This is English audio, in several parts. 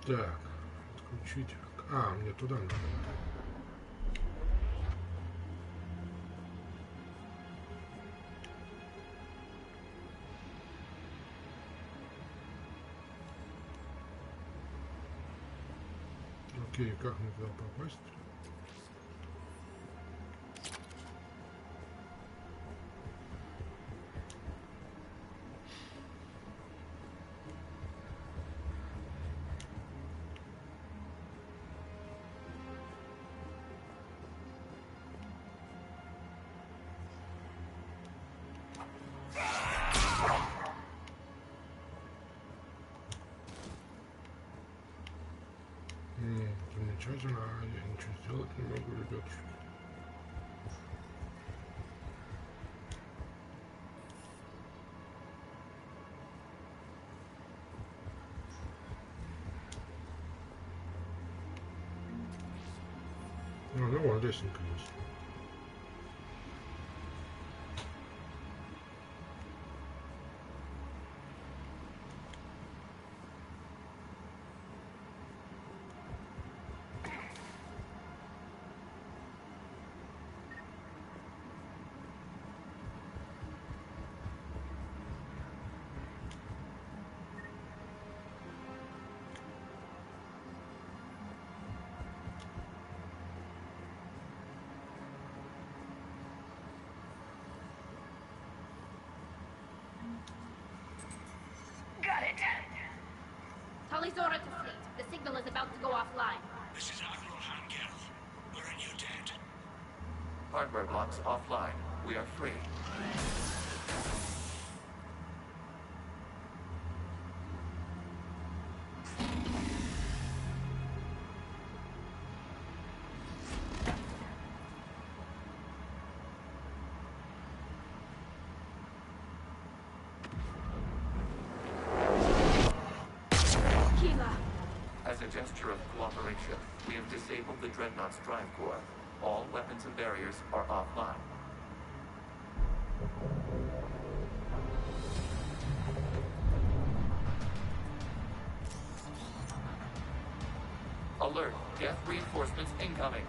Так, отключить. А, мне туда надо. Окей, как мне туда попасть? Замечательно, а я ничего сделать не могу, ребятушки. Ну вон лесенка есть. Order to fleet. The signal is about to go offline. This is Admiral Hangel. We're in your debt. Hardware blocks offline. We are free. As a gesture of cooperation, we have disabled the Dreadnought's drive core. All weapons and barriers are offline. Alert! Death reinforcements incoming!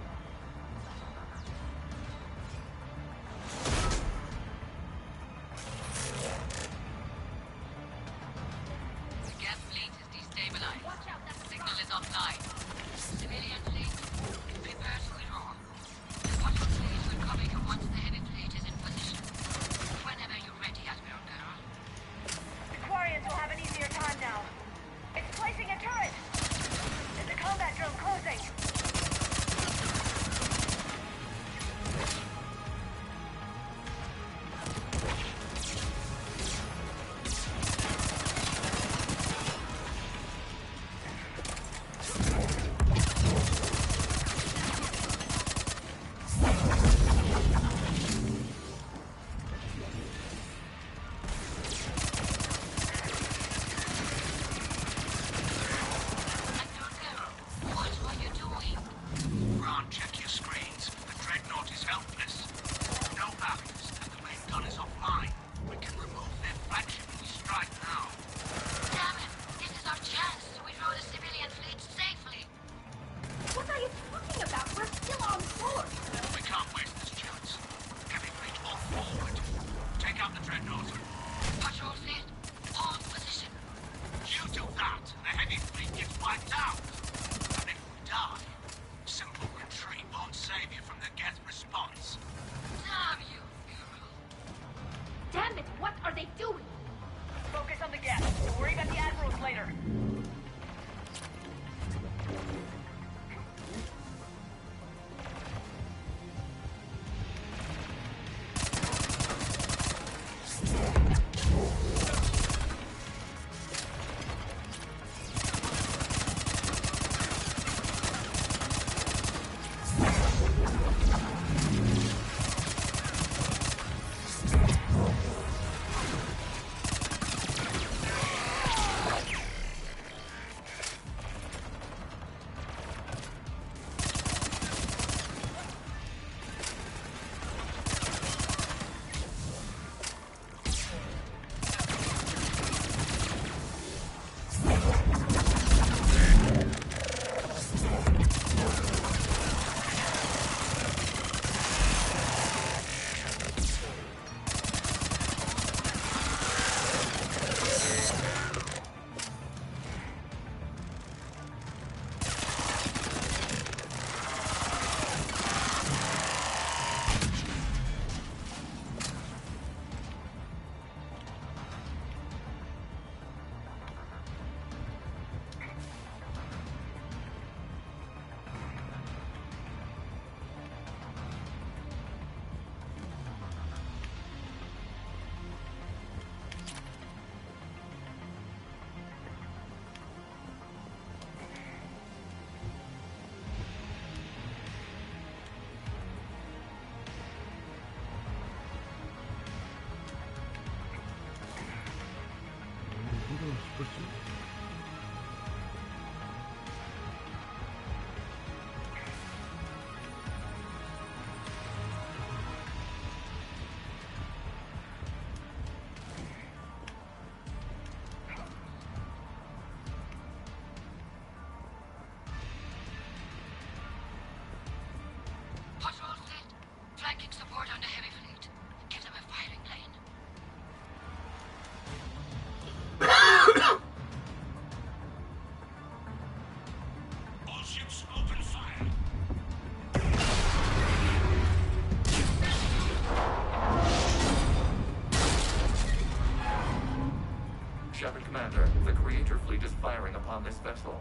Commander, the Creator fleet is firing upon this vessel.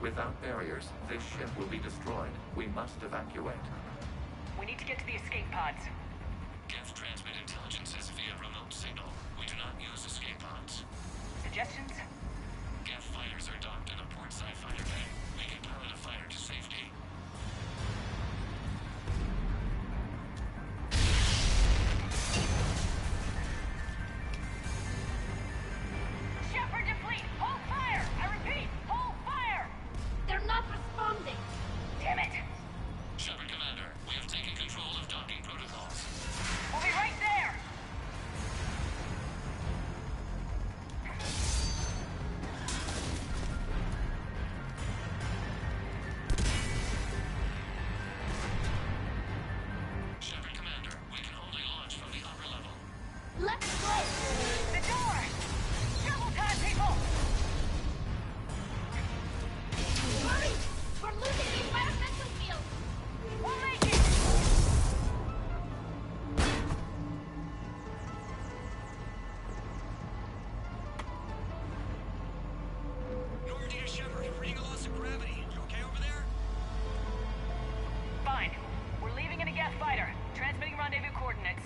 Without barriers, this ship will be destroyed. We must evacuate. We need to get to the escape pods. Geth transmit intelligences via remote signal. We do not use escape pods. Suggestions? Geth fighters are docked in a portside fighter bay. We can pilot a fighter to safety. Shepard to fleet! Hold fire! I repeat, hold fire! They're not responding. Damn it! Shepard Commander, we have taken control of docking protocols. We'll be right there! Shepard Commander, we can only launch from the upper level. Let's go. The door! Double time, people! Hurry! We're losing the environmental field. We'll make it! Normandy to Shepard, reading a loss of gravity. You okay over there? Fine. We're leaving in a Geth fighter. Transmitting rendezvous coordinates.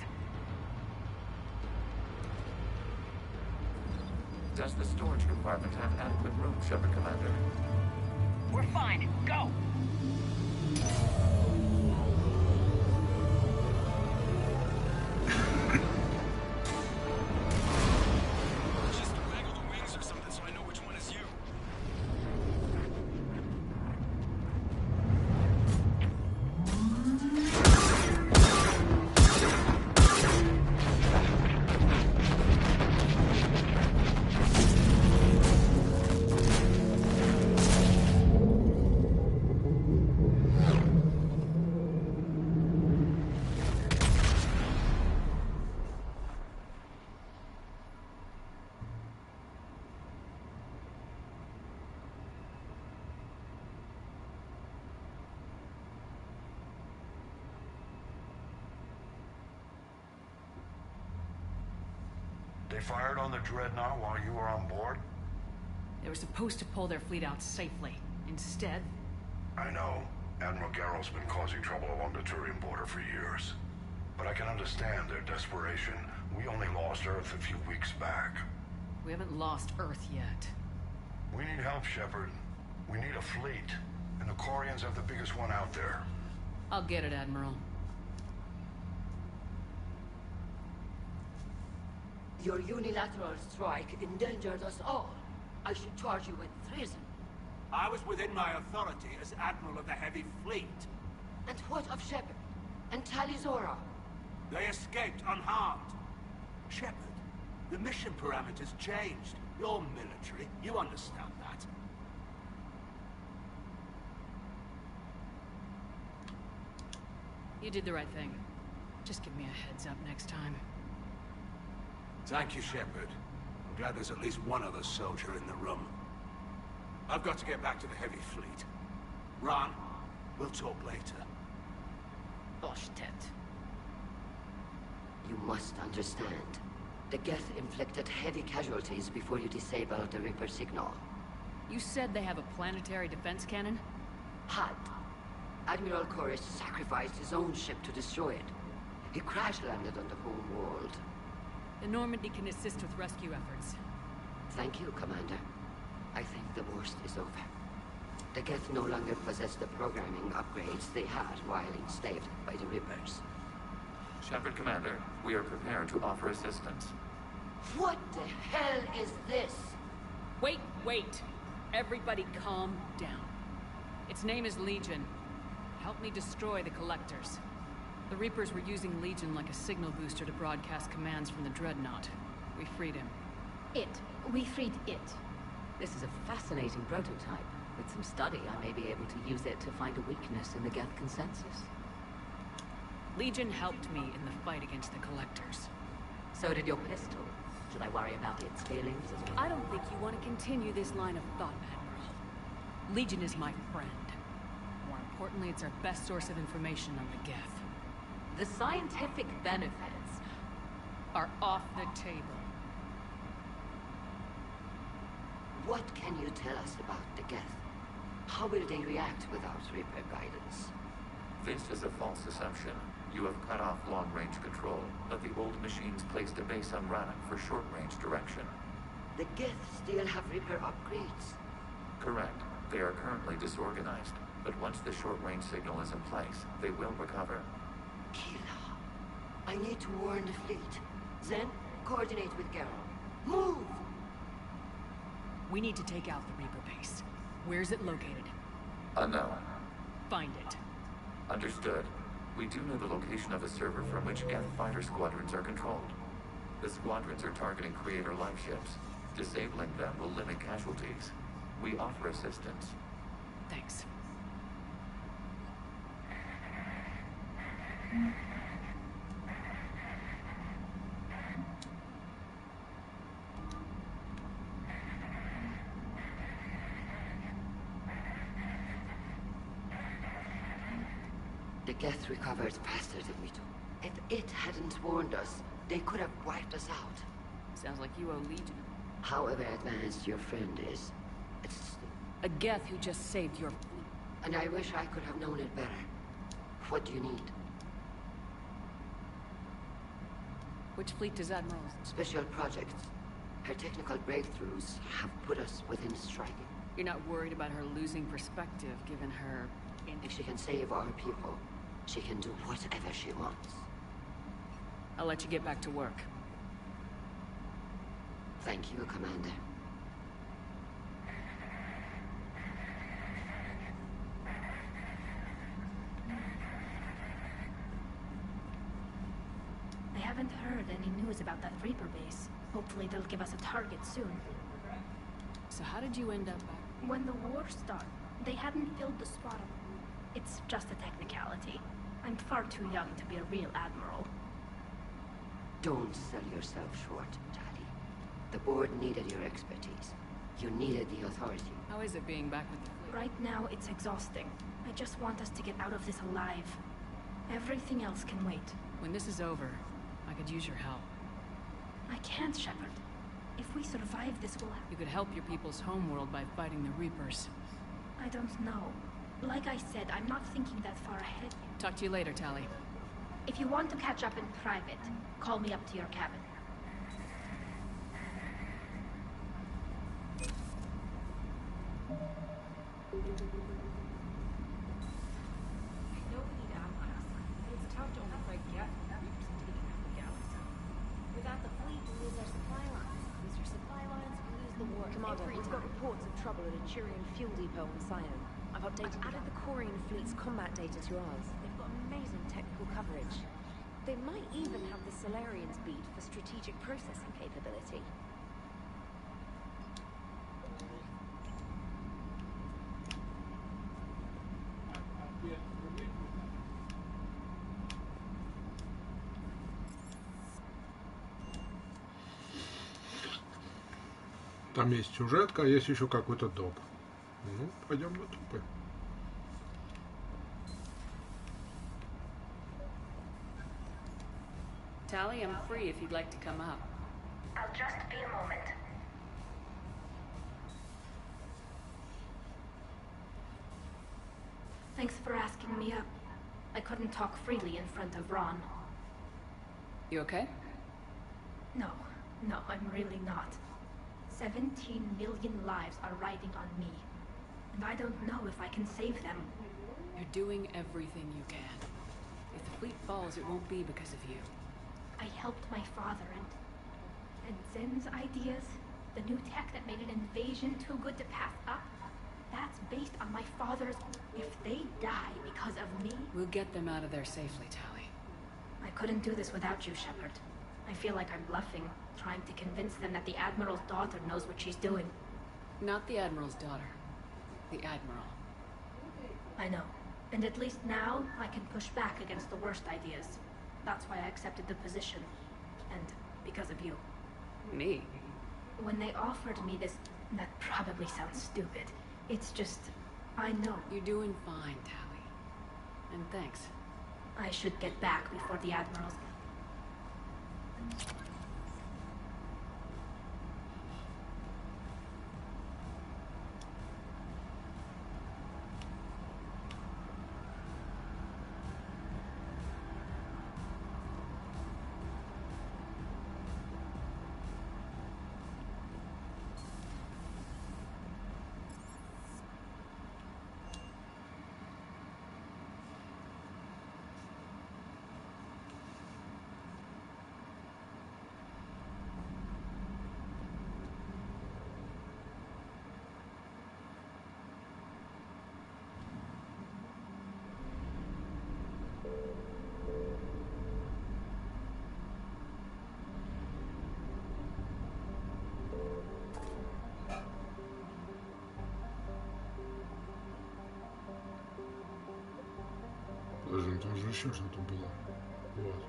Does the storage compartment have adequate room, Shepard Commander? We're fine. Go! Just waggle the wings or something so I know which one is you. They fired on the Dreadnought while you were on board? They were supposed to pull their fleet out safely. Instead, I know. Admiral Garrow's been causing trouble along the Turian border for years. But I can understand their desperation. We only lost Earth a few weeks back. we haven't lost Earth yet. We need help, Shepard. We need a fleet. And the Corians have the biggest one out there. I'll get it, Admiral. Your unilateral strike endangered us all. I should charge you with treason. I was within my authority as Admiral of the Heavy Fleet. And what of Shepard? And Talizora? They escaped unharmed. Shepard, the mission parameters changed. You're military, you understand that. You did the right thing. Just give me a heads up next time. Thank you, Shepard. I'm glad there's at least one other soldier in the room. I've got to get back to the Heavy Fleet. Ron, we'll talk later. Oshtet. You must understand. The Geth inflicted heavy casualties before you disabled the Reaper signal. You said they have a planetary defense cannon? Had. Admiral Koris sacrificed his own ship to destroy it. He crash-landed on the home world. The Normandy can assist with rescue efforts. Thank you, Commander. I think the worst is over. The Geth no longer possess the programming upgrades they had while enslaved by the Reapers. Shepard Commander, we are prepared to offer assistance. What the hell is this? Wait! Everybody calm down. Its name is Legion. Help me destroy the Collectors. The Reapers were using Legion like a signal booster to broadcast commands from the Dreadnought. We freed him. We freed it. This is a fascinating prototype. With some study, I may be able to use it to find a weakness in the Geth consensus. Legion helped me in the fight against the Collectors. So did your pistol. Should I worry about its feelings as well? I don't think you want to continue this line of thought, Admiral. Legion is my friend. More importantly, it's our best source of information on the Geth. The scientific benefits Are off the table. What can you tell us about the Geth? How will they react without Reaper guidance? This is a false assumption. You have cut off long-range control, but the old machines placed a base on Rannoch for short-range direction. The Geth still have Reaper upgrades. Correct. They are currently disorganized, but once the short-range signal is in place, they will recover. Kila, I need to warn the fleet. Then, coordinate with Geralt. Move! We need to take out the Reaper base. Where's it located? Unknown. Find it. Understood. We do know the location of a server from which Geth fighter squadrons are controlled. The squadrons are targeting creator life ships. Disabling them will limit casualties. We offer assistance. Thanks. The Geth recovered faster than we do. If it hadn't warned us, they could have wiped us out. Sounds like you owe Legion. However advanced your friend is, it's... A Geth who just saved your fleet. And I wish I could have known it better. What do you need? Which fleet does Admirals? Special projects. Her technical breakthroughs have put us within striking. You're not worried about her losing perspective, given her... If she can save our people, she can do whatever she wants. I'll let you get back to work. Thank you, Commander. I haven't heard any news about that Reaper base. Hopefully they'll give us a target soon. So how did you end up back? When the war started, they hadn't filled the spot up. It's just a technicality. I'm far too young to be a real admiral. Don't sell yourself short, Tali. The board needed your expertise. You needed the authority. How is it being back with the fleet? Right now, it's exhausting. I just want us to get out of this alive. Everything else can wait. When this is over, I could use your help. I can't, Shepard. If we survive this, we'll have... You could help your people's homeworld by fighting the Reapers. I don't know. Like I said, I'm not thinking that far ahead. Talk to you later, Tali. If you want to catch up in private, call me up to your cabin. It's tough to only fight Geth when Reapers have taken out the galaxy. Without the fleet, we lose our supply lines. Lose your supply lines, we lose the war. Commander, we've got reports of trouble at a Turian fuel depot on Sion. I've added the Corian fleet's combat data to ours. They've got amazing technical coverage. They might even have the Solarians beat for strategic processing capability. Там есть сюжетка, а есть еще какой-то доп. Ну, пойдем на тупы. Tali, I'm free if you'd like to come up. I'll just be a moment. Thanks for asking me up. I couldn't talk freely in front of Ron. You okay? No, I'm really not. 17 million lives are riding on me. And I don't know if I can save them. You're doing everything you can. If the fleet falls, it won't be because of you. I helped my father and Zen's ideas, the new tech that made an invasion too good to pass up, that's based on my father's... If they die because of me... We'll get them out of there safely, Tali. I couldn't do this without you, Shepard. I feel like I'm bluffing, trying to convince them that the Admiral's daughter knows what she's doing. Not the Admiral's daughter. The Admiral. I know. And at least now, I can push back against the worst ideas. That's why I accepted the position. And because of you. Me? When they offered me this... That probably sounds stupid. It's just... I know. You're doing fine, Tali. And thanks. I should get back before the Admiral's... Там тоже еще что-то было. Вот.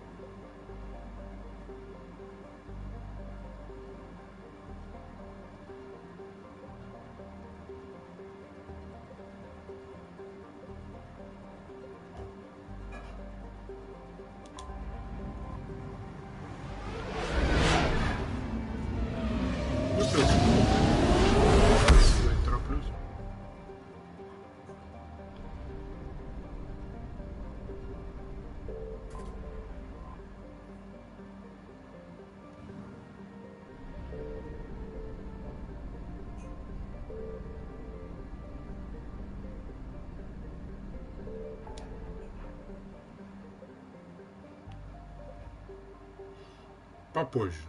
Попозже.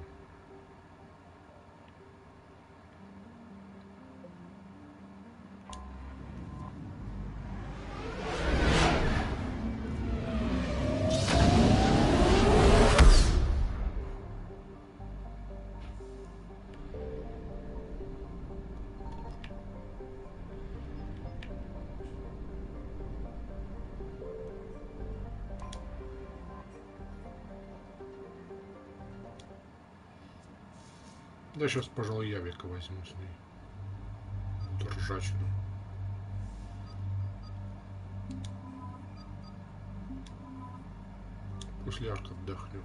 Да сейчас, пожалуй, Явика возьму с ней. Эту ржачину. После арк отдохнем.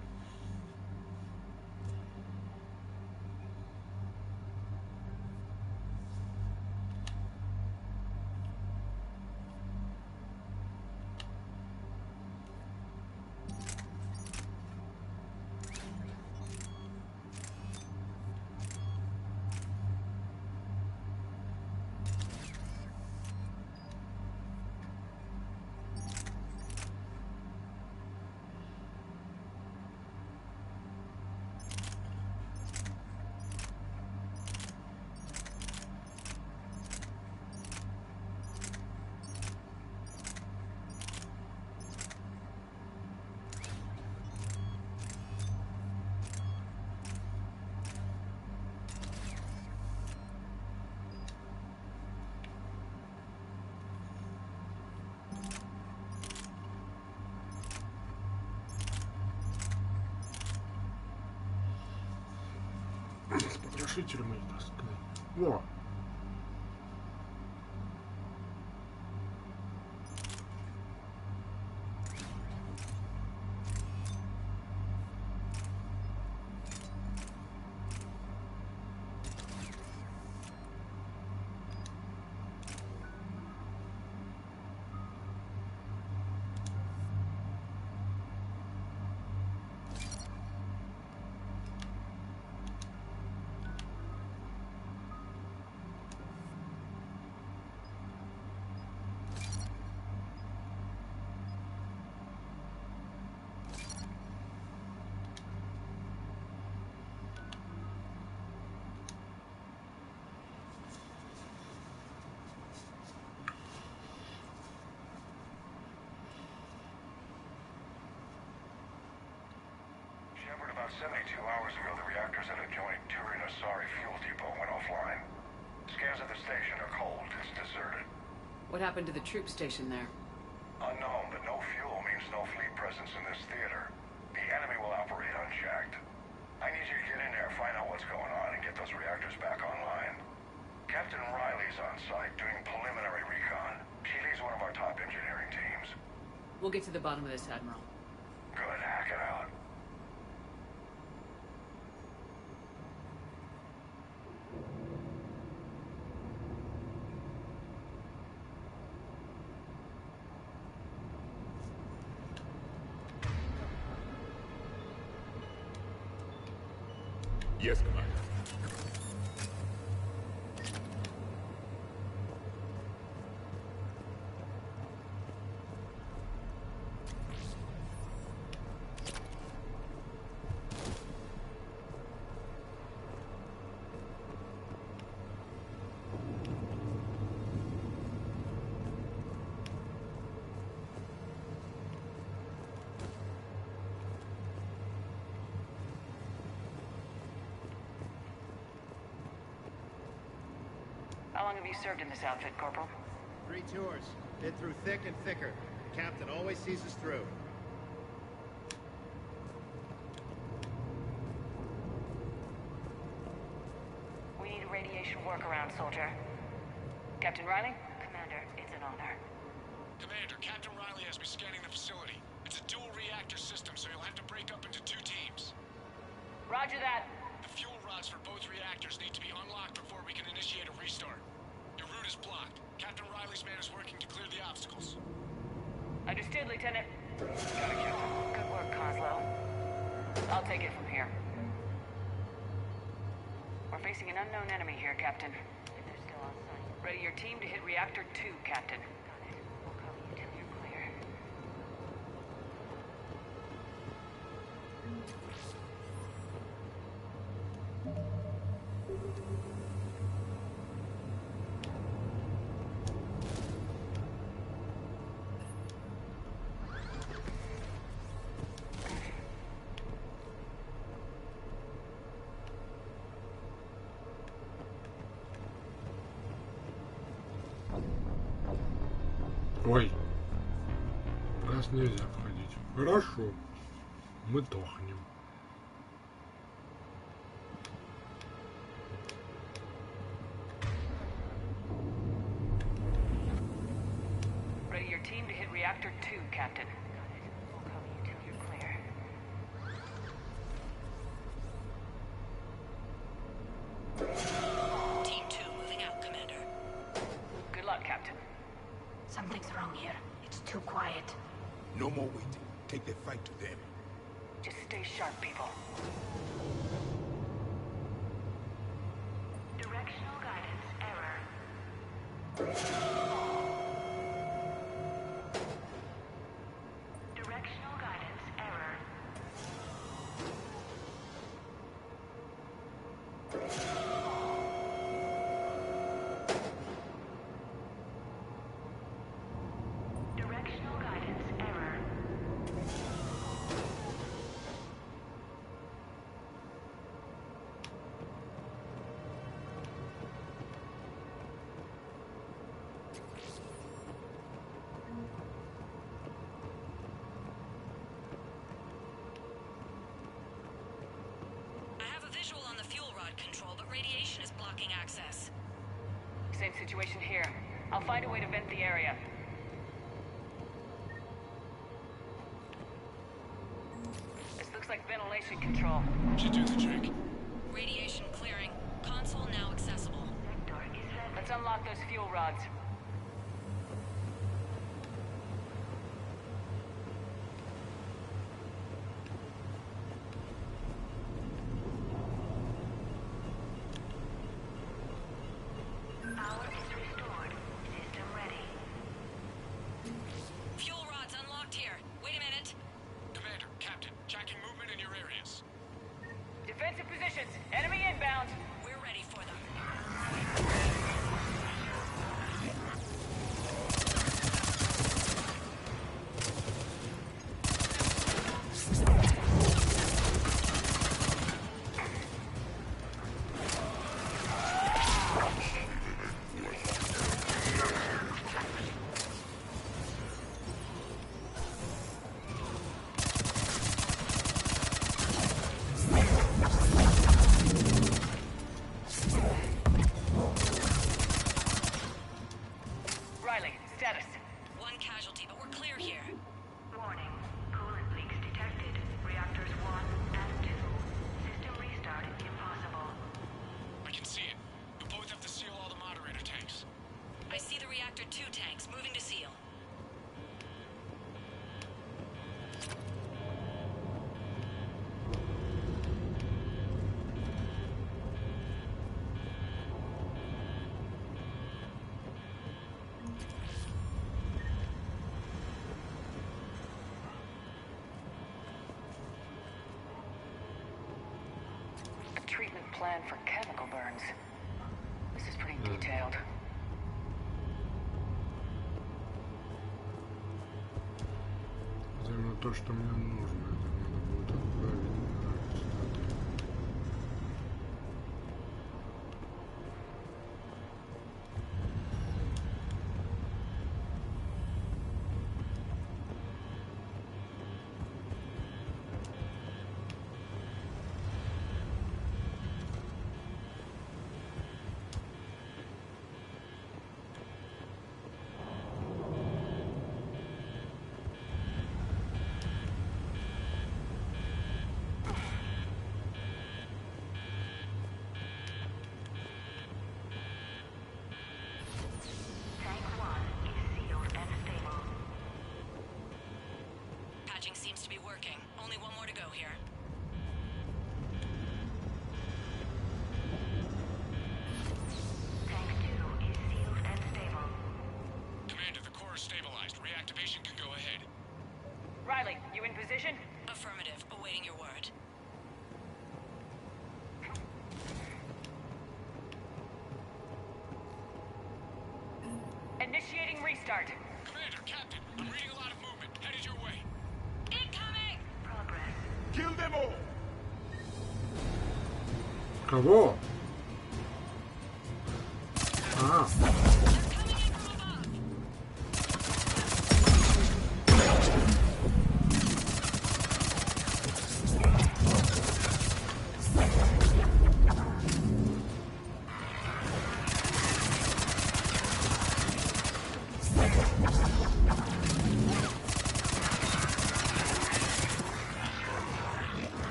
С потрошителем мы не таскали. Во! About 72 hours ago, the reactors at adjoining Turin-Asari fuel depot went offline. Scans at the station are cold. It's deserted. What happened to the troop station there? Unknown, but no fuel means no fleet presence in this theater. The enemy will operate unchecked. I need you to get in there, find out what's going on, and get those reactors back online. Captain Riley's on site doing preliminary recon. She leads one of our top engineering teams. We'll get to the bottom of this, Admiral. Good, hack it out. Yes, Commander. How long have you served in this outfit, Corporal? 3 tours. Been through thick and thicker. Captain always sees us through. We need a radiation workaround, soldier. Captain Riley? Commander, it's an honor. Commander, Captain Riley has me scanning the facility. It's a dual reactor system, so you'll have to break up into 2 teams. Roger that. The fuel rods for both reactors need to be unlocked before we can initiate a restart. Your route is blocked. Captain Riley's man is working to clear the obstacles. Understood, Lieutenant. Got it, Captain. Good work, Coslow. I'll take it from here. We're facing an unknown enemy here, Captain. If they're still on site. Ready your team to hit Reactor 2, Captain. Got it. We'll cover you till you're clear. Ой. Раз нельзя входить. Хорошо. Мы тухнем. Ready your team to hit Reactor 2, Captain. Got it. We'll cover you till you're clear. Team 2 moving out, Commander. Good luck, Captain. Something's wrong here. It's too quiet. No more waiting. Take the fight to them. Just stay sharp, people. Directional guidance error. Directional guidance error. Directional guidance error. I have a visual on the fuel rod control, but radiation is blocking access. Same situation here. I'll find a way to vent the area. This looks like ventilation control. Should do the trick. Radiation clearing. Console now accessible. Let's unlock those fuel rods. Power is restored. System ready. Fuel rods unlocked here. Wait a minute. Commander, Captain, tracking movement in your areas. Defensive positions. Enemy inbound. We're ready for them. Riley, status. One casualty, but we're clear here. Warning. Coolant leaks detected. Reactors 1 and 2. System restart impossible. I can see it. You both have to seal all the moderator tanks. I see the reactor 2 tanks moving to seal. A treatment plan for chemical burns. This is pretty detailed. Это именно то, что мне нужно. Это надо будет отправить на координаты. awaiting your word. Initiating restart. Commander, Captain, I'm reading a lot of movement. Headed your way. Incoming! Progress. Kill them all! Кого? А.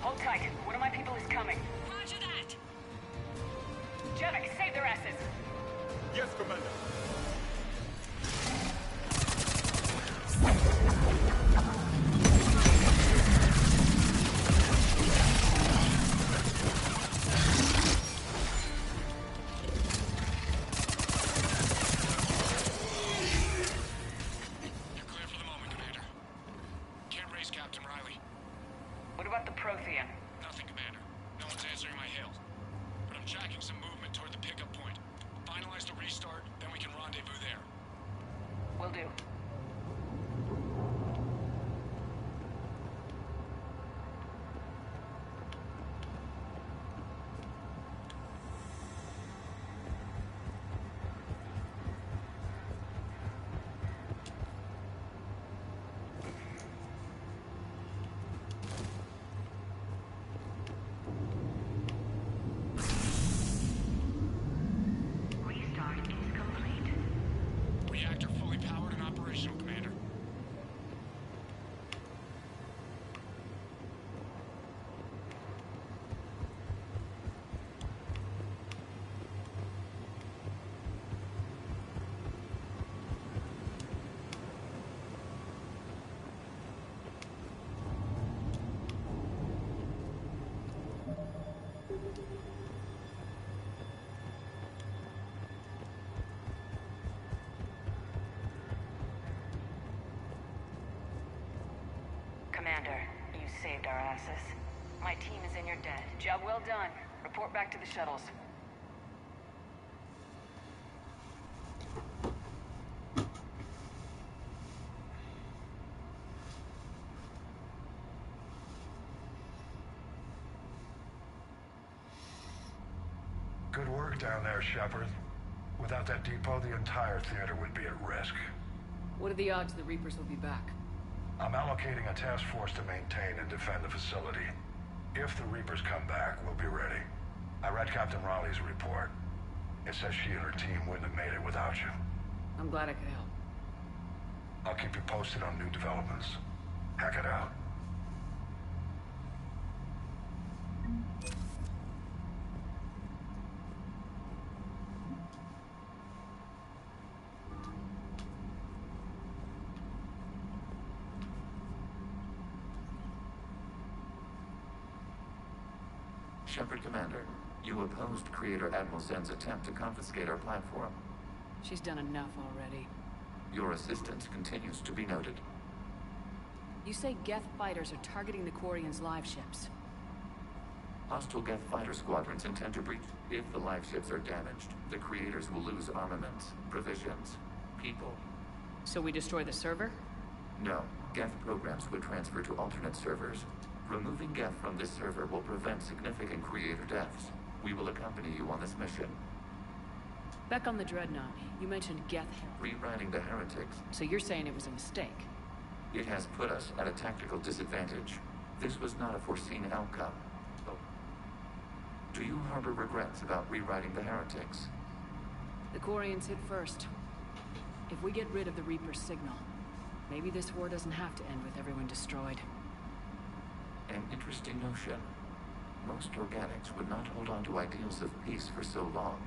Hold tight. One of my people is coming. Roger that. Jevik, save their asses. Yes, Commander. You're clear for the moment, Commander. Can't raise Captain Riley. What about the Prothean? Nothing, Commander. No one's answering my hail. But I'm tracking some movement toward the pickup point. Finalize the restart, then we can rendezvous there. Will do. Reactor fully powered and operational, Commander. Commander, you saved our asses. My team is in your debt. Job well done. Report back to the shuttles. Good work down there, Shepard. Without that depot, the entire theater would be at risk. What are the odds the Reapers will be back? I'm allocating a task force to maintain and defend the facility. If the Reapers come back, we'll be ready. I read Captain Raleigh's report. It says she and her team wouldn't have made it without you. I'm glad I could help. I'll keep you posted on new developments. Hack it out. Shepard, Commander, you opposed Creator Admiral Zen's attempt to confiscate our platform. She's done enough already. Your assistance continues to be noted. You say Geth fighters are targeting the Quarians' live ships. Hostile Geth fighter squadrons intend to breach. If the live ships are damaged, the Creators will lose armaments, provisions, people. So we destroy the server? No, Geth programs would transfer to alternate servers. Removing Geth from this server will prevent significant Creator deaths. We will accompany you on this mission. Back on the Dreadnought, you mentioned Geth. Rewriting the heretics. So you're saying it was a mistake? It has put us at a tactical disadvantage. This was not a foreseen outcome. Oh. Do you harbor regrets about rewriting the heretics? The Quarians hit first. If we get rid of the Reaper's signal, maybe this war doesn't have to end with everyone destroyed. An interesting notion. Most organics would not hold on to ideals of peace for so long.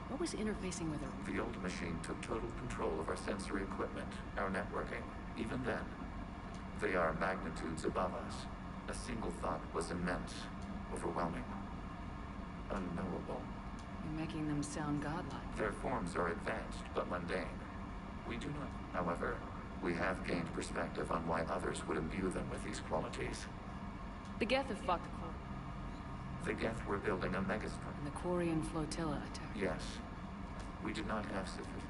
What was interfacing with her? The old machine took total control of our sensory equipment, our networking. Even then, they are magnitudes above us. A single thought was immense, overwhelming, unknowable. You're making them sound godlike. Their forms are advanced, but mundane. We do not, however, we have gained perspective on why others would imbue them with these qualities. The Geth have fought the Quarian. The Geth were building a megastructure. And the Quarian flotilla attacked. Yes. We did not have sufficient.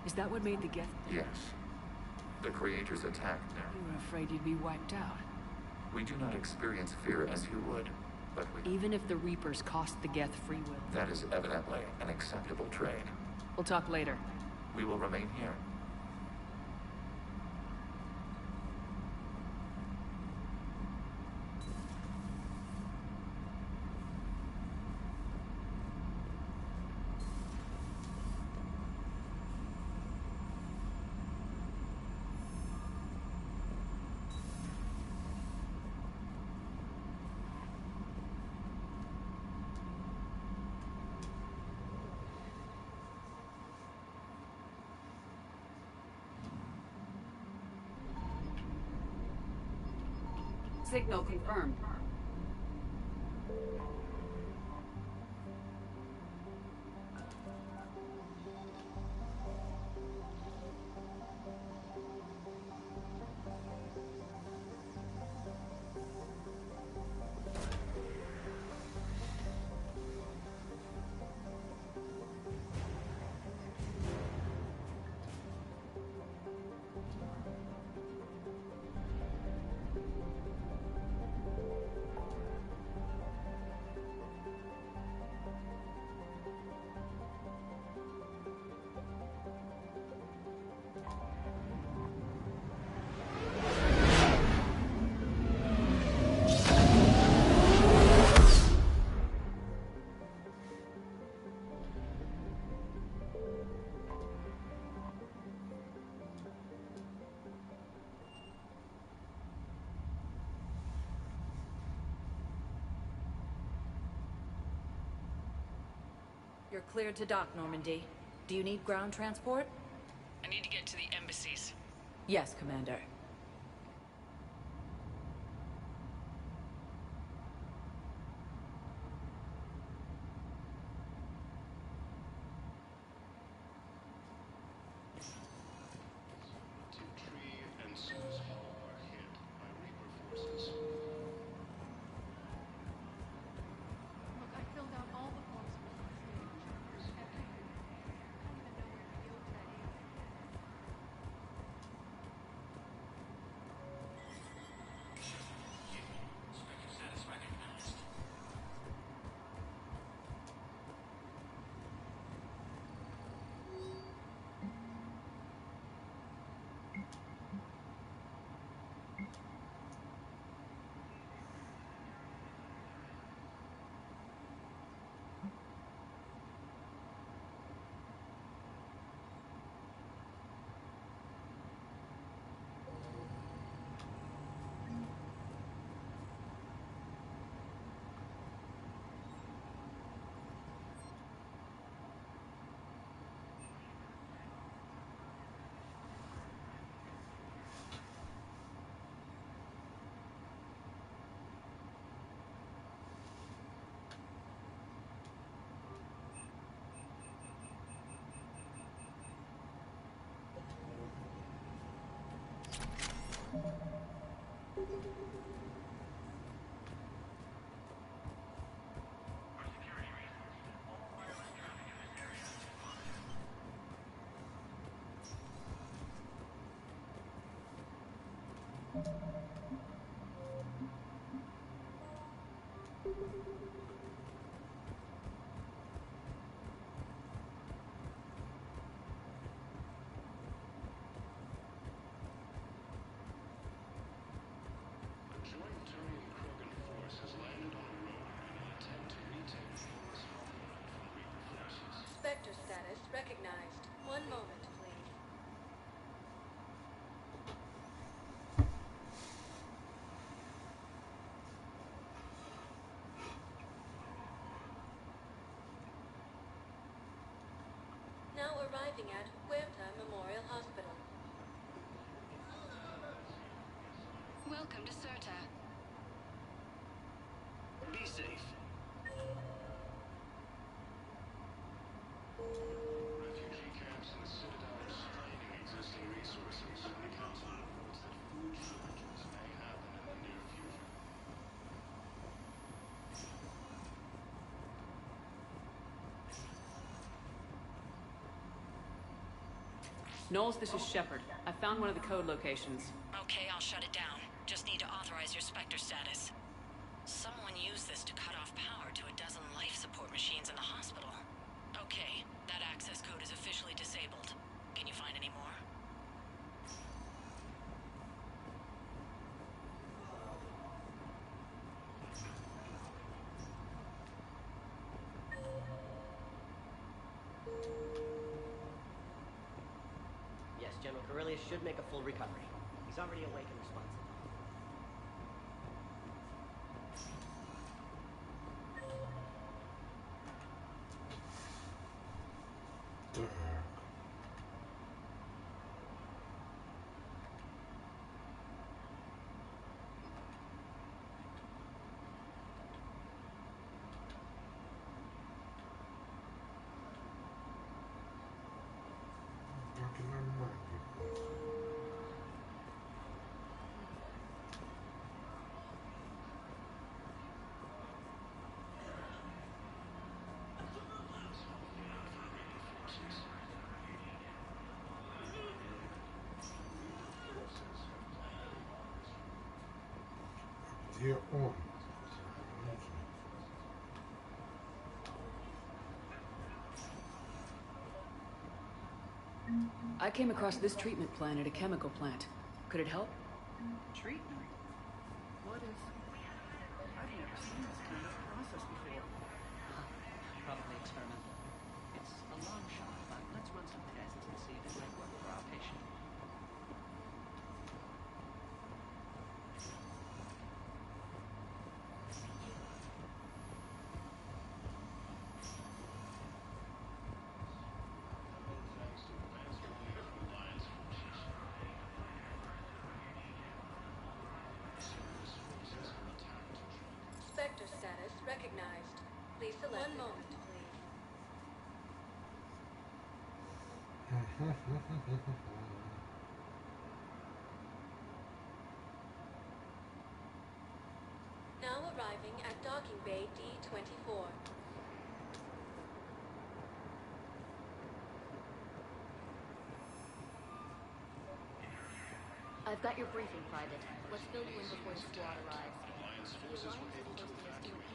Is that what made the Geth? Yes. The creators attacked now. You were afraid you'd be wiped out. We do not experience fear as you would, but we... Even if the Reapers cost the Geth free will. That is evidently an acceptable trade. We'll talk later. We will remain here. Signal confirmed. You're cleared to dock, Normandy. Do you need ground transport? I need to get to the embassies. Yes, Commander. arriving at Huerta Memorial Hospital. Welcome to Certa. Be safe. Refugee camps in the Citadel are straining existing resources. The Council reports that food shortages may happen in the near future. Knowles, this is Shepard. I found one of the code locations. Okay, I'll shut it down. Just need to authorize your Spectre status. Someone used this to cut off power to a dozen life support machines in the hospital. Okay, that access code is officially disabled. Can you find any more? Yes, General Corellius should make a full recovery. He's already awake and responsive. Где он? I came across this treatment plant at a chemical plant. Could it help? Treatment? What if... I've never seen this kind of process before. Probably experimental. It's a long shot, but let's run some tests and see if it might work for our patient. Spectre status recognized. Please select. One moment, please. Now arriving at docking bay D24. I've got your briefing, Private. Let's fill you in before the squad arrives. Alliance forces were able to evacuate.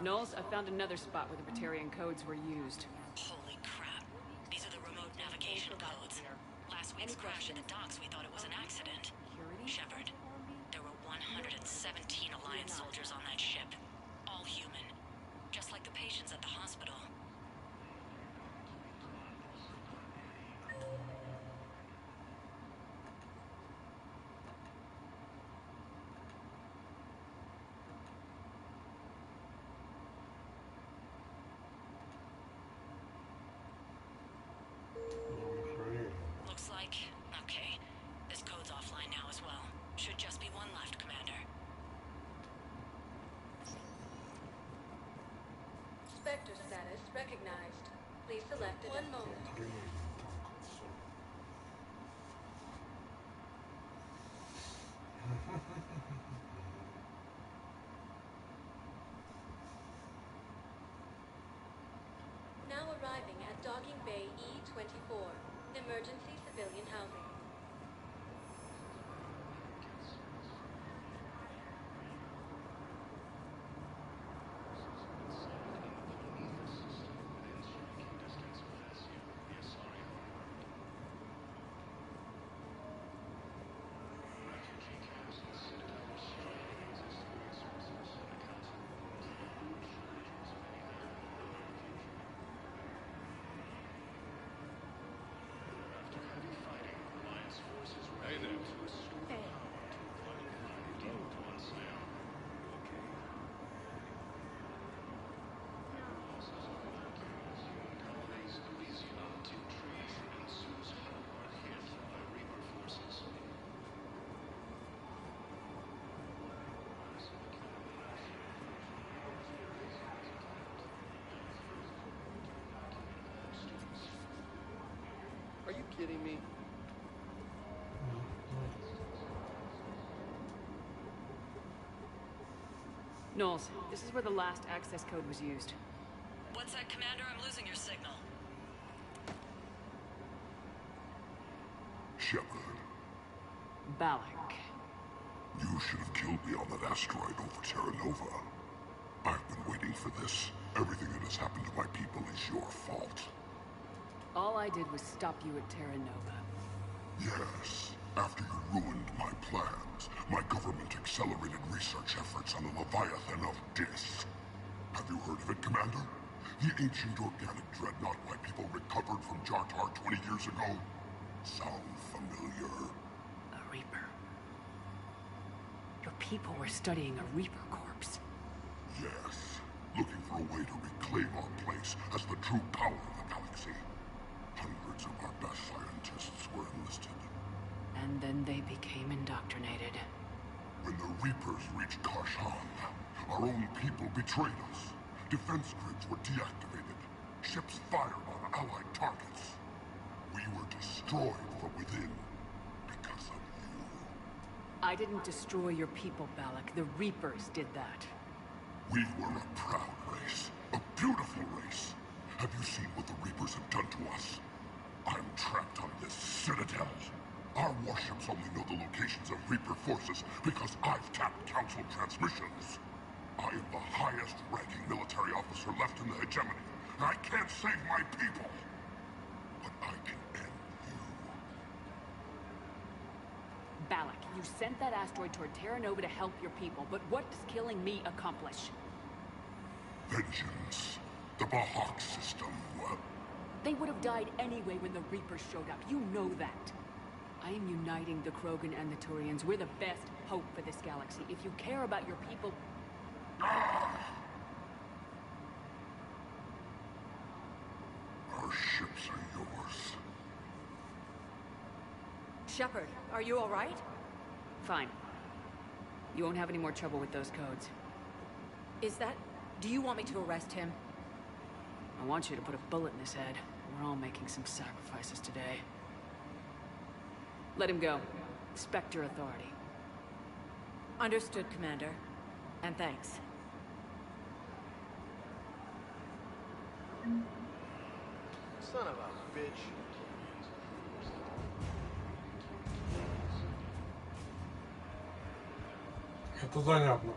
Knowles, I found another spot where the Batarian codes were used. Holy crap. These are the remote navigation codes. Last week's crash at the docks, we thought it was an accident. Shepard, there were 117 Alliance soldiers on that ship. All human. Just like the patients at the hospital. Looks like... okay. This code's offline now as well. Should just be one left, Commander. Spectre status recognized. Please select it. One moment. Now arriving at docking bay E24. Emergency civilian housing. kidding me? Knowles, this is where the last access code was used. What's that, Commander? I'm losing your signal. Shepard. Balak. You should have killed me on that asteroid over Terra Nova. I've been waiting for this. Everything that has happened to my people is your fault. All I did was stop you at Terra Nova. Yes. After you ruined my plans, my government accelerated research efforts on the Leviathan of Dis. Have you heard of it, Commander? The ancient organic dreadnought my people recovered from Jartar 20 years ago? Sound familiar? A Reaper. Your people were studying a Reaper corpse. Yes. Looking for a way to reclaim our place as the true power of the galaxy. Hundreds of our best scientists were enlisted. And then they became indoctrinated. When the Reapers reached Karshan, our own people betrayed us. Defense grids were deactivated. Ships fired on Allied targets. We were destroyed from within because of you. I didn't destroy your people, Balak. The Reapers did that. We were a proud race. A beautiful race. Have you seen what the Reapers have done to us? I'm trapped on this citadel. Our warships only know the locations of Reaper forces because I've tapped Council transmissions. I am the highest-ranking military officer left in the hegemony, and I can't save my people. But I can end you. Balak, you sent that asteroid toward Terra Nova to help your people, but what does killing me accomplish? Vengeance. The Bahak system. They would have died anyway when the Reapers showed up. You know that. I am uniting the Krogan and the Turians. We're the best hope for this galaxy. If you care about your people... Our ships are yours. Shepard, are you all right? Fine. You won't have any more trouble with those codes. Is that... Do you want me to arrest him? I want you to put a bullet in his head. We're all making some sacrifices today. Let him go. Spectre authority. Understood, Commander. And thanks. Son of a bitch. Это занятно.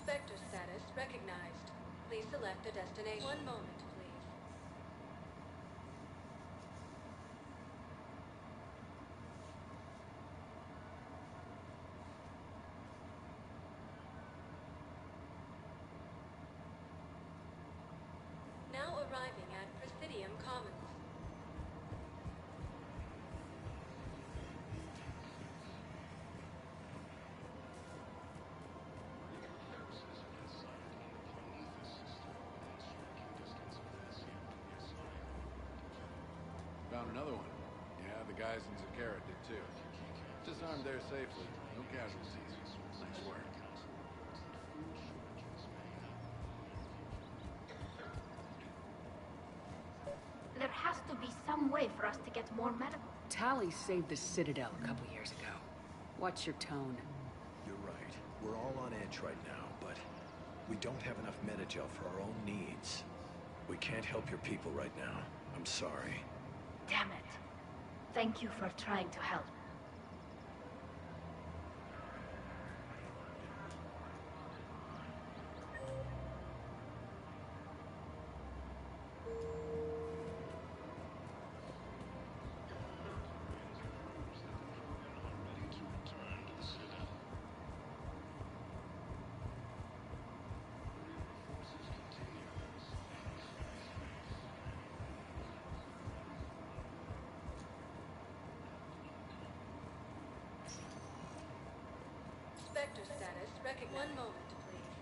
Spectre status recognized. Please select a destination. One moment, please. Now arriving at Presidium Commons. Found another one. Yeah, the guys in Zakara did too. Disarmed there safely. No casualties. Nice work. There has to be some way for us to get more medical. Tali saved the Citadel a couple years ago. Watch your tone. You're right. We're all on edge right now, but we don't have enough metagel for our own needs. We can't help your people right now. I'm sorry. Damn it. Thank you for trying to help. Spectre status recognized. One moment, please.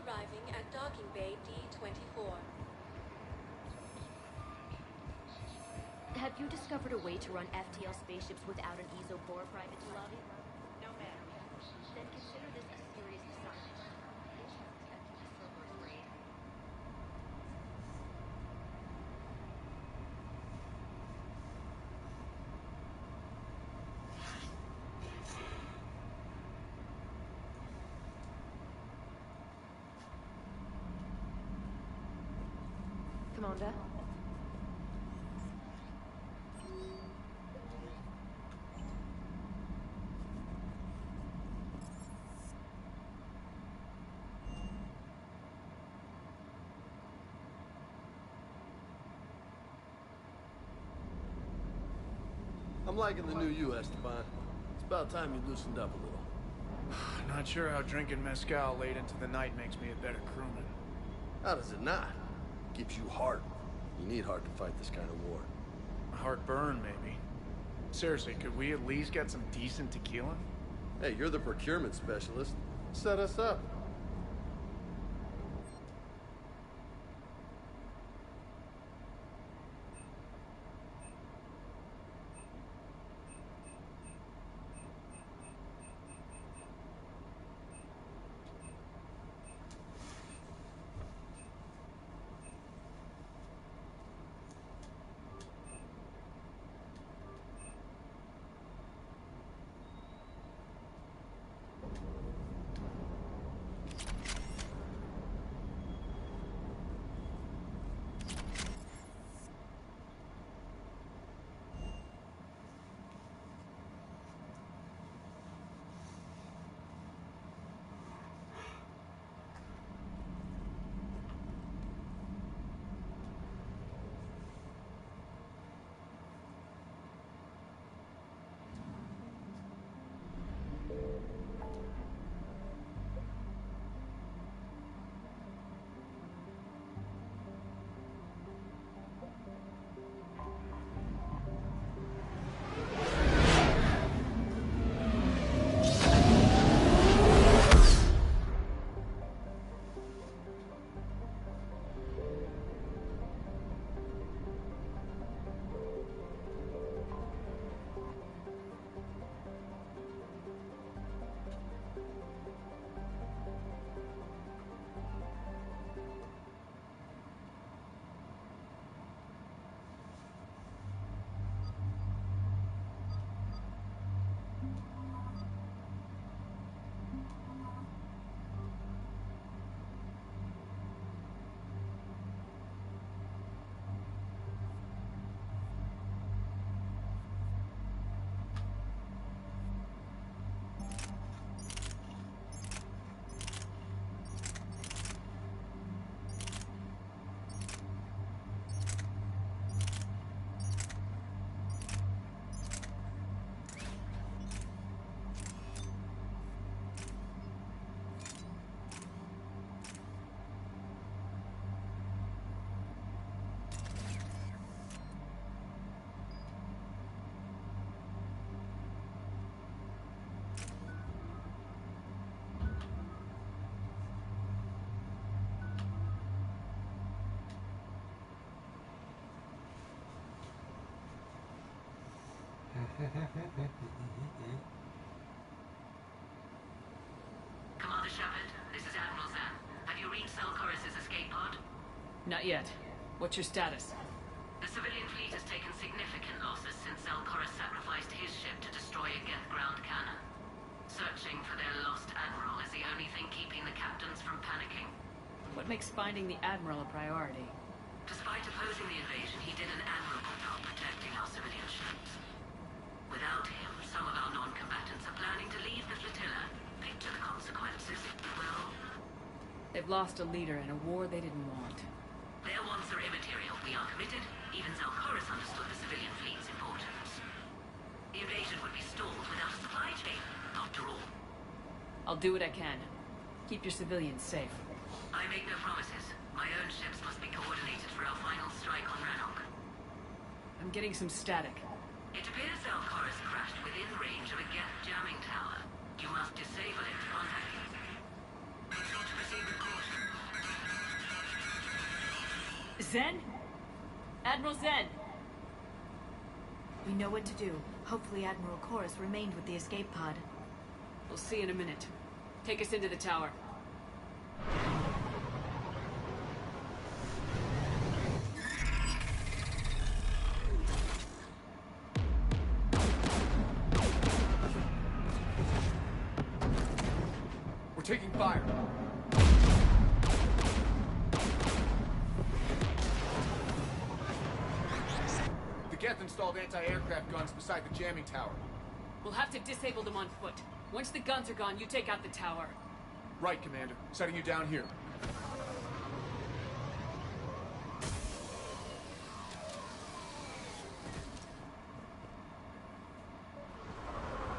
arriving at docking bay D24. Have you discovered a way to run FTL spaceships without an EZO-4 private lobby? No, ma'am. Then consider this a serious assignment. Nation's expecting a Cerberus raid. Commander? I'm liking the new you, Esteban. It's about time you loosened up a little. Not sure how drinking mezcal late into the night makes me a better crewman. How does it not? Keeps you heart. You need heart to fight this kind of war. Heartburn, maybe. Seriously, could we at least get some decent tequila? Hey, you're the procurement specialist. Set us up. Commander Shepard, this is Admiral Zan. Have you reached Selchoris' escape pod? Not yet. What's your status? The civilian fleet has taken significant losses since Selchoris sacrificed his ship to destroy a Geth ground cannon. Searching for their lost admiral is the only thing keeping the captains from panicking. What makes finding the Admiral a priority? Despite opposing the invasion, he did an admirable job protecting our civilian ships. Without him, some of our non-combatants are planning to leave the flotilla. Picture the consequences. Well, They've lost a leader in a war they didn't want. their wants are immaterial. We are committed. Even Selchoris understood the civilian fleet's importance. The invasion would be stalled without a supply chain, after all. I'll do what I can. Keep your civilians safe. I make no promises. My own ships must be coordinated for our final strike on Rannoch. I'm getting some static. It appears Selchoris crashed within range of a Geth jamming tower. You must disable it to contact him. Make sure to proceed with caution. Zen? Admiral Zen! We know what to do. Hopefully Admiral Chorus remained with the escape pod. We'll see in a minute. Take us into the tower. We're taking fire. The Geth installed anti-aircraft guns beside the jamming tower. We'll have to disable them on foot. Once the guns are gone, you take out the tower. Right, Commander. Setting you down here.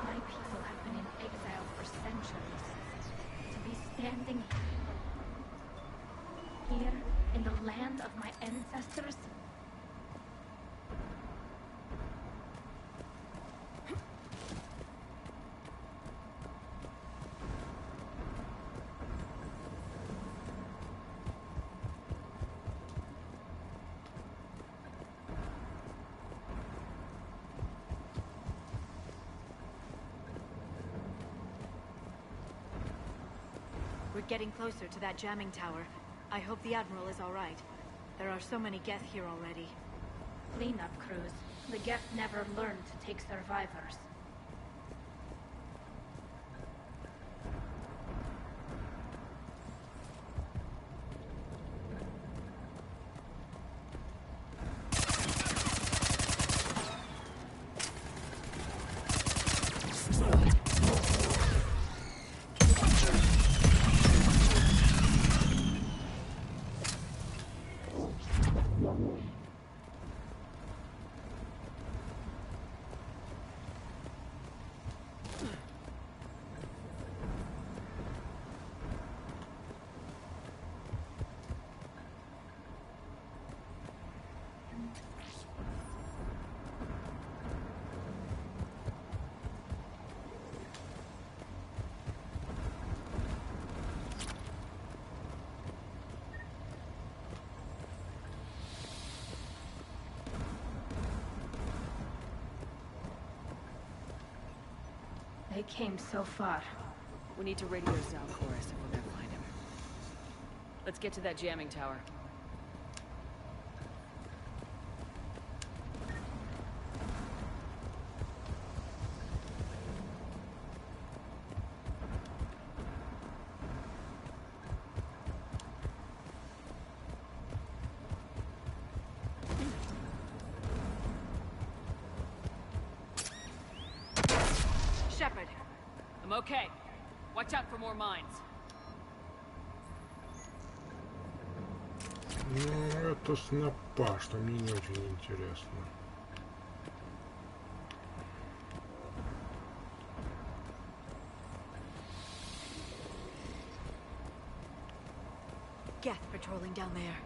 My people have been in exile for centuries. To be standing here in the land of my ancestors. We're getting closer to that jamming tower. I hope the Admiral is all right. There are so many Geth here already. Cleanup crews. The Geth never learned to take survivors. They came so far. We need to radio Zal Chorus if we're gonna find him. Let's get to that jamming tower. Shepard. I'm okay. Watch out for more mines. Ну, это снопа, что мне не очень интересно. Geth patrolling down there.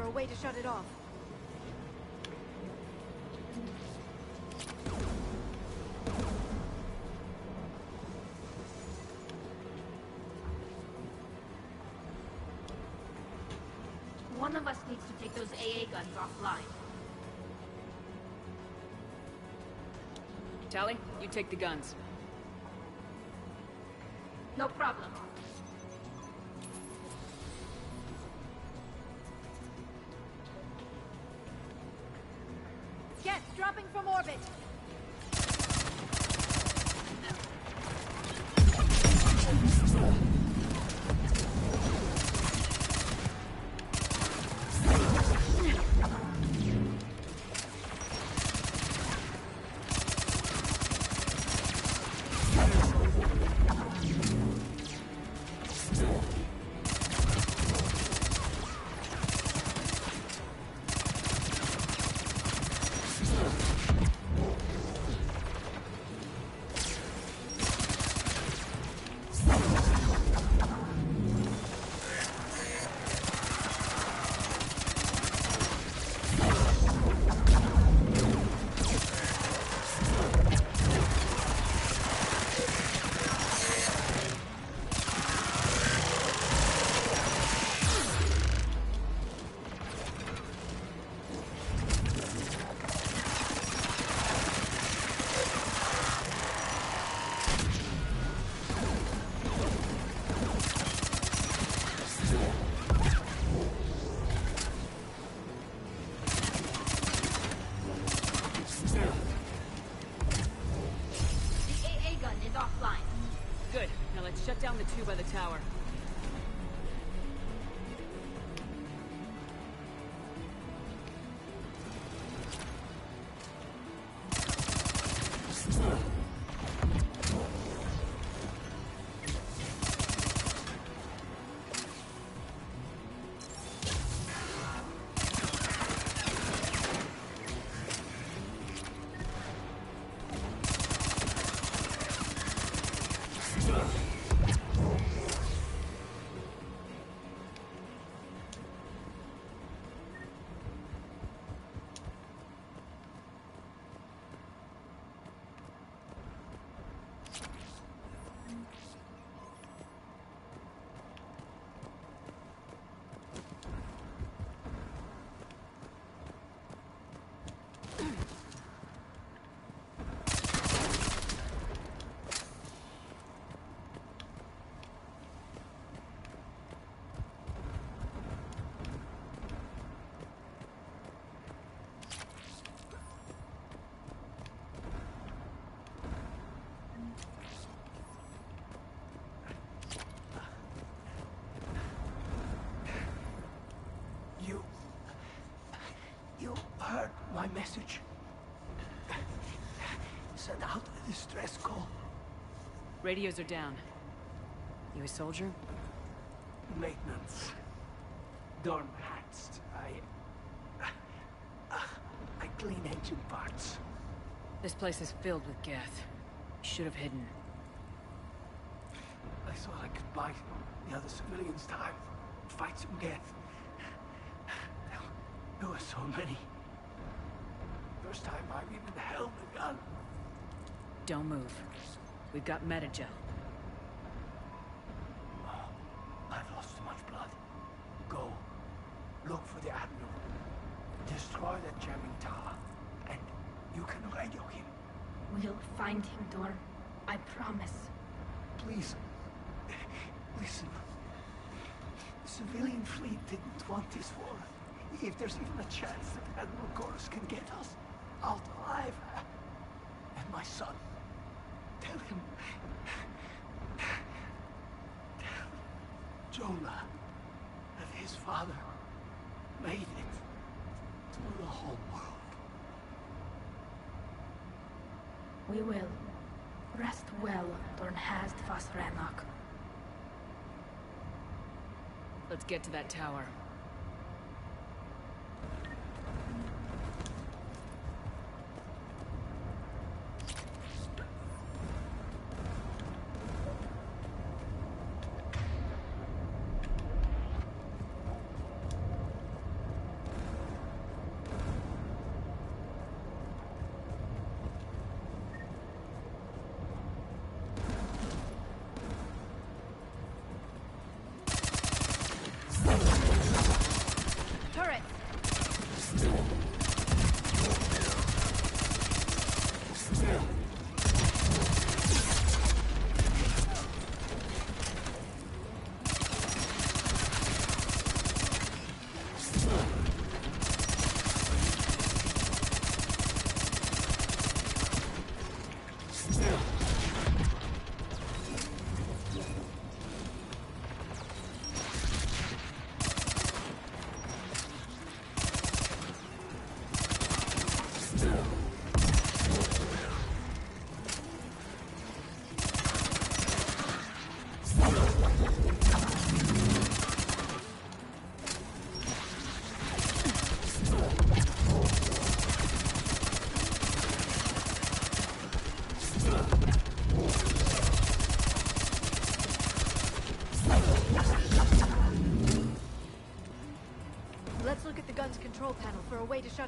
a way to shut it off. One of us needs to take those AA guns offline. Tally, you take the guns. No problem. Yes, dropping from orbit. Shut down the two by the tower. You heard my message. Send out a distress call. Radios are down. You a soldier? Maintenance. Dorm hats. I clean engine parts. This place is filled with Geth. You should have hidden. I thought I could buy the other civilians time. Fight some Geth. There were so many. First time I've even held a gun. Don't move. We've got Metagel. I've lost too much blood. Go. Look for the Admiral. Destroy that jamming tower. And you can radio him. We'll find him, Dorn. I promise. Please. Listen. The civilian fleet didn't want this war. If there's even a chance that Admiral Chorus can get us out alive. And my son. Tell him. Tell Jonah that his father made it to the whole world. We will. Rest well, Dorn Hast Vas Rannoch. Let's get to that tower.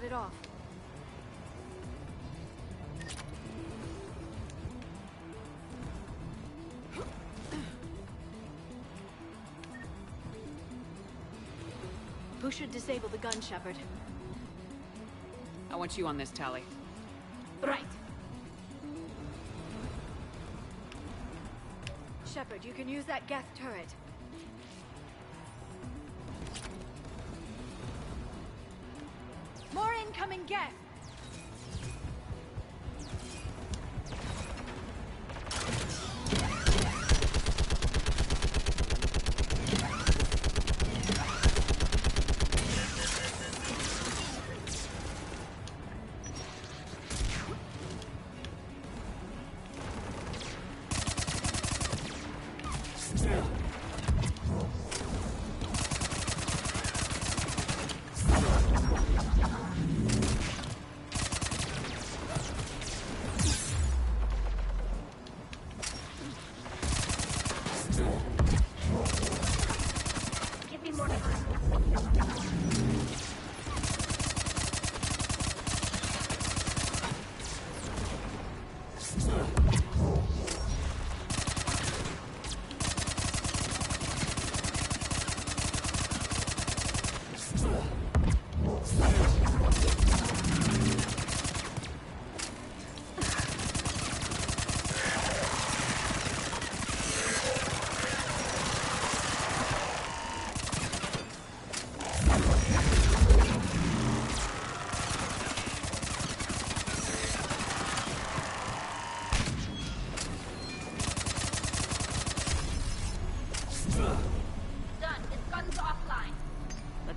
shut it off. Who should disable the gun, Shepard? I want you on this, Tally. Right. Shepard, you can use that Geth turret. More incoming Geth!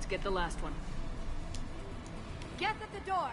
Get the last one. Geth at the door!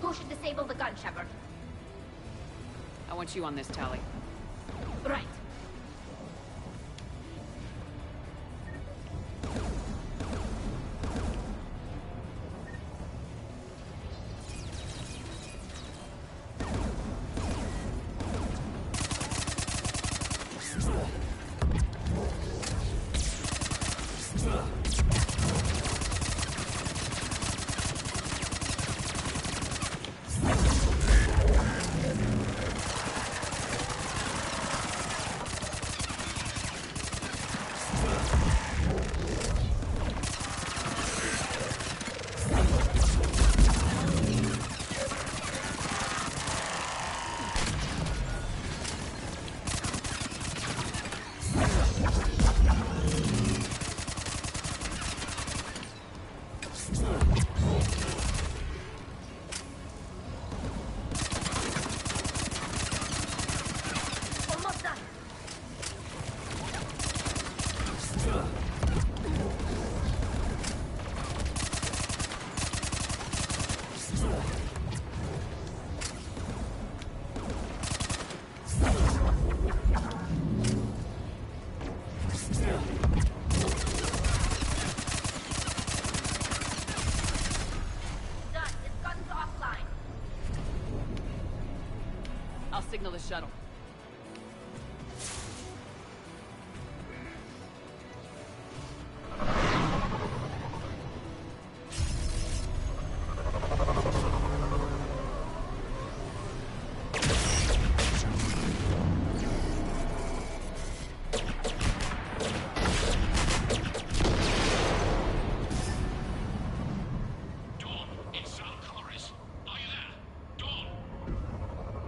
Who should disable the gun, Shepard? I want you on this, Tally. Right. I'll signal the shuttle.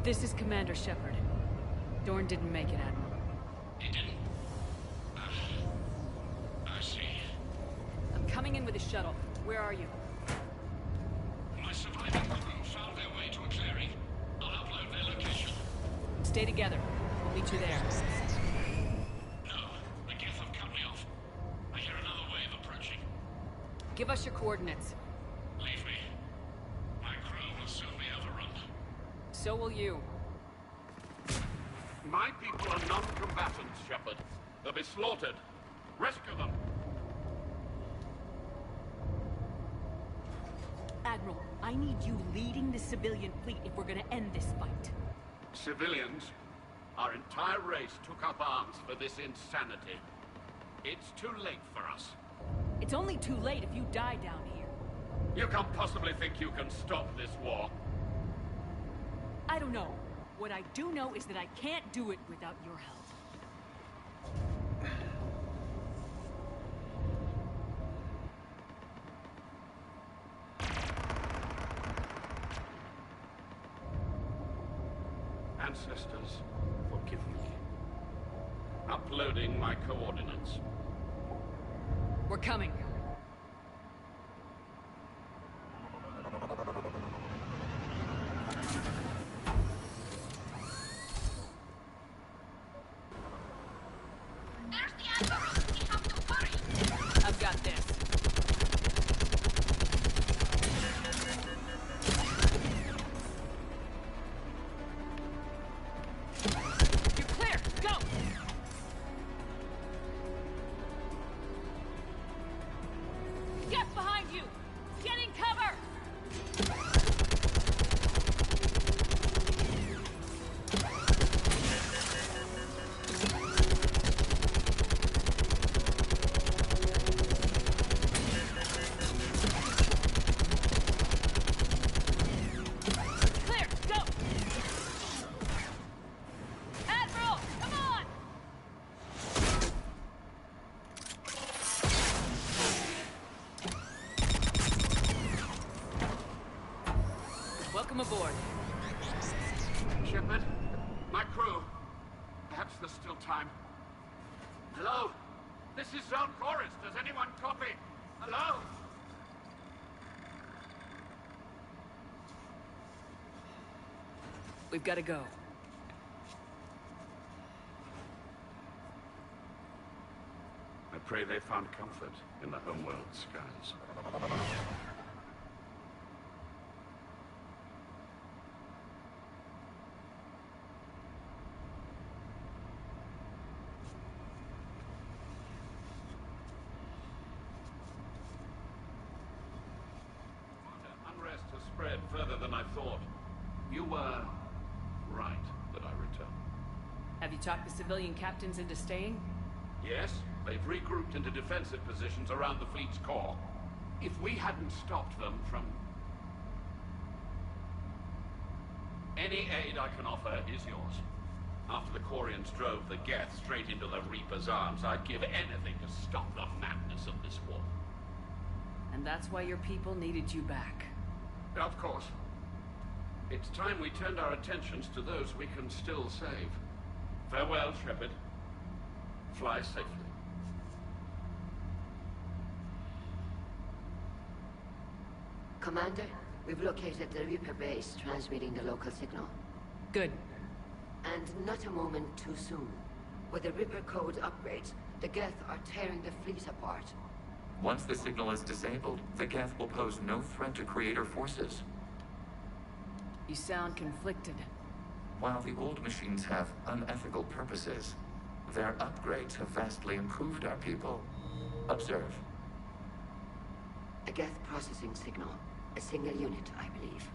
This is Commander Shepard. Dorn didn't make it, Admiral. He didn't? I see. I'm coming in with a shuttle. Where are you? My surviving crew found their way to a clearing. I'll upload their location. Stay together. We'll meet you there. No, the Geth have cut me off. I hear another wave approaching. Give us your coordinates. Leave me. My crew will soon be overrun. So will you. My people are non-combatants, Shepard. They'll be slaughtered. Rescue them. Admiral, I need you leading the civilian fleet if we're gonna end this fight. Civilians, our entire race took up arms for this insanity. It's too late for us. It's only too late if you die down here. You can't possibly think you can stop this war. I don't know. What I do know is that I can't do it without your help. Ancestors, forgive me. Uploading my coordinates. We're coming. I've got this. You're clear. Go. Get behind you. Get in cover. Clear. Go. Admiral, come on. Welcome aboard. Shepard, my crew. Perhaps there's still time. Hello? This is Zone Chorus. Does anyone copy? Hello? We've got to go. I pray they found comfort in the homeworld skies. Unrest has spread further than I thought. You were right that I returned. Have you talked the civilian captains into staying? Yes, they've regrouped into defensive positions around the fleet's core. If we hadn't stopped them from... Any aid I can offer is yours. After the Quarians drove the Geth straight into the Reaper's arms, I'd give anything to stop the madness of this war. And that's why your people needed you back. Of course. It's time we turned our attentions to those we can still save. Farewell, Shepard. Fly safely. Commander, we've located the Reaper base, transmitting the local signal. Good. And not a moment too soon. With the Reaper code upgrades, the Geth are tearing the fleet apart. Once the signal is disabled, the Geth will pose no threat to Creator forces. You sound conflicted. While the old machines have unethical purposes, their upgrades have vastly improved our people. Observe. A Geth processing signal. A single unit, I believe.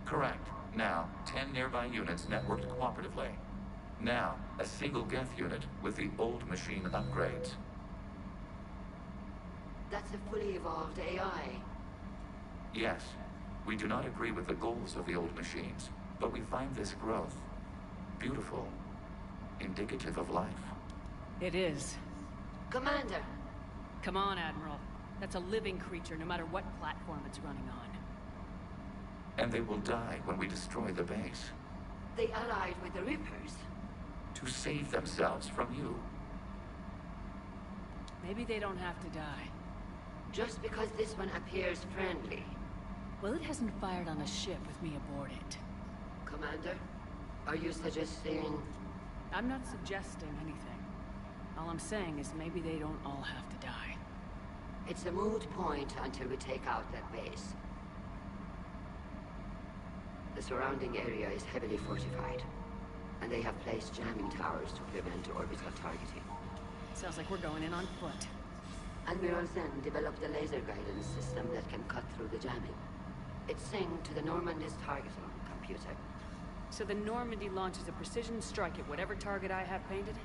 Correct. Now, 10 nearby units networked cooperatively. Now, a single Geth unit with the old machine upgrades. That's a fully evolved AI. Yes, we do not agree with the goals of the old machines, but we find this growth beautiful, indicative of life. It is. Commander! Come on, Admiral. That's a living creature, no matter what platform it's running on. And they will die when we destroy the base. They allied with the Reapers. To save themselves from you. Maybe they don't have to die. Just because this one appears friendly. Well, it hasn't fired on a ship with me aboard it. Commander, are you suggesting... I'm not suggesting anything. All I'm saying is maybe they don't all have to die. It's a moot point until we take out that base. The surrounding area is heavily fortified, and they have placed jamming towers to prevent orbital targeting. Sounds like we're going in on foot. Admiral Zen developed a laser guidance system that can cut through the jamming. It's synced to the Normandy's targeting computer. So the Normandy launches a precision strike at whatever target I have painted?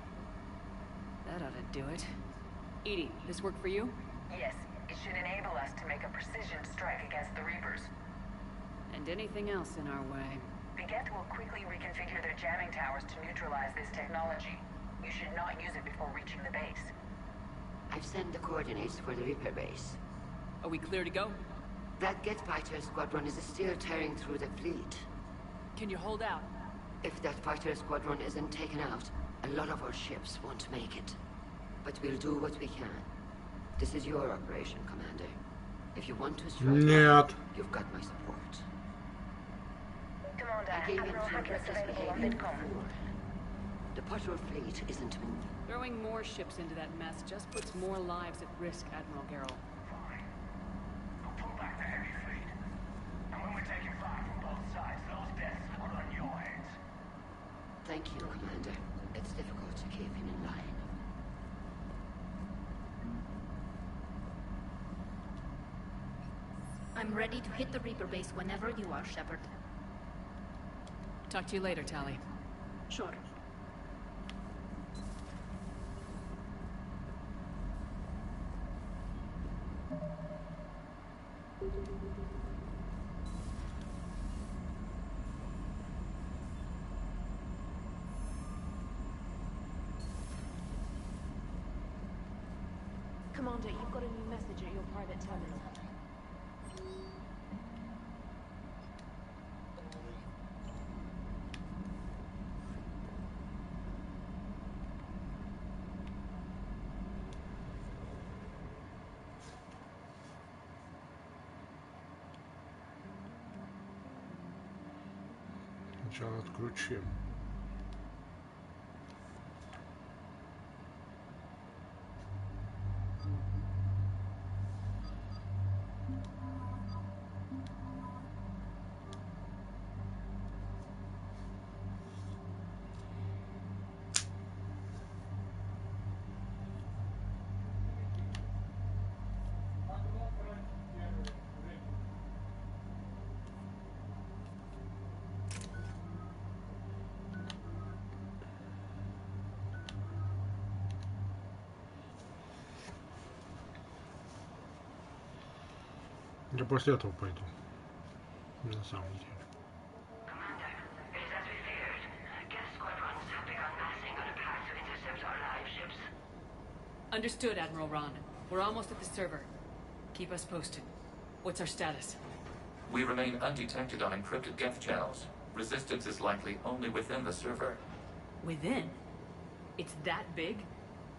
That ought to do it. Edie, this work for you? Yes, it should enable us to make a precision strike against the Reapers. And anything else in our way. The Geth will quickly reconfigure their jamming towers to neutralize this technology. You should not use it before reaching the base. I've sent the coordinates for the Reaper base. Are we clear to go? That Geth fighter squadron is still tearing through the fleet. Can you hold out? If that fighter squadron isn't taken out, a lot of our ships won't make it. But we'll do what we can. This is your operation, Commander. If you want to strike, you've got my support. Commander, I gave in Admiral for Hackett is reckless available on behavior VidCom. before. The patrol fleet isn't moving. Throwing more ships into that mess just puts more lives at risk, Admiral Garrel. Fine. We'll pull back the heavy fleet. And when we're taking fire from both sides, those deaths are on your heads. Thank you, Commander. It's difficult to keep him in line. I'm ready to hit the Reaper base whenever you are, Shepard. Talk to you later, Tali. Sure. Commander, you've got a new message at your private terminal. Сначала отключим. Я после этого пойду. На самом деле. Commander, it is as we feared. Geth squadrons have begun massing on a path to intercept our live ships. Understood, Admiral Ron. We're almost at the server. Keep us posted. What's our status? We remain undetected on encrypted Geth channels. Resistance is likely only within the server. Within? It's that big?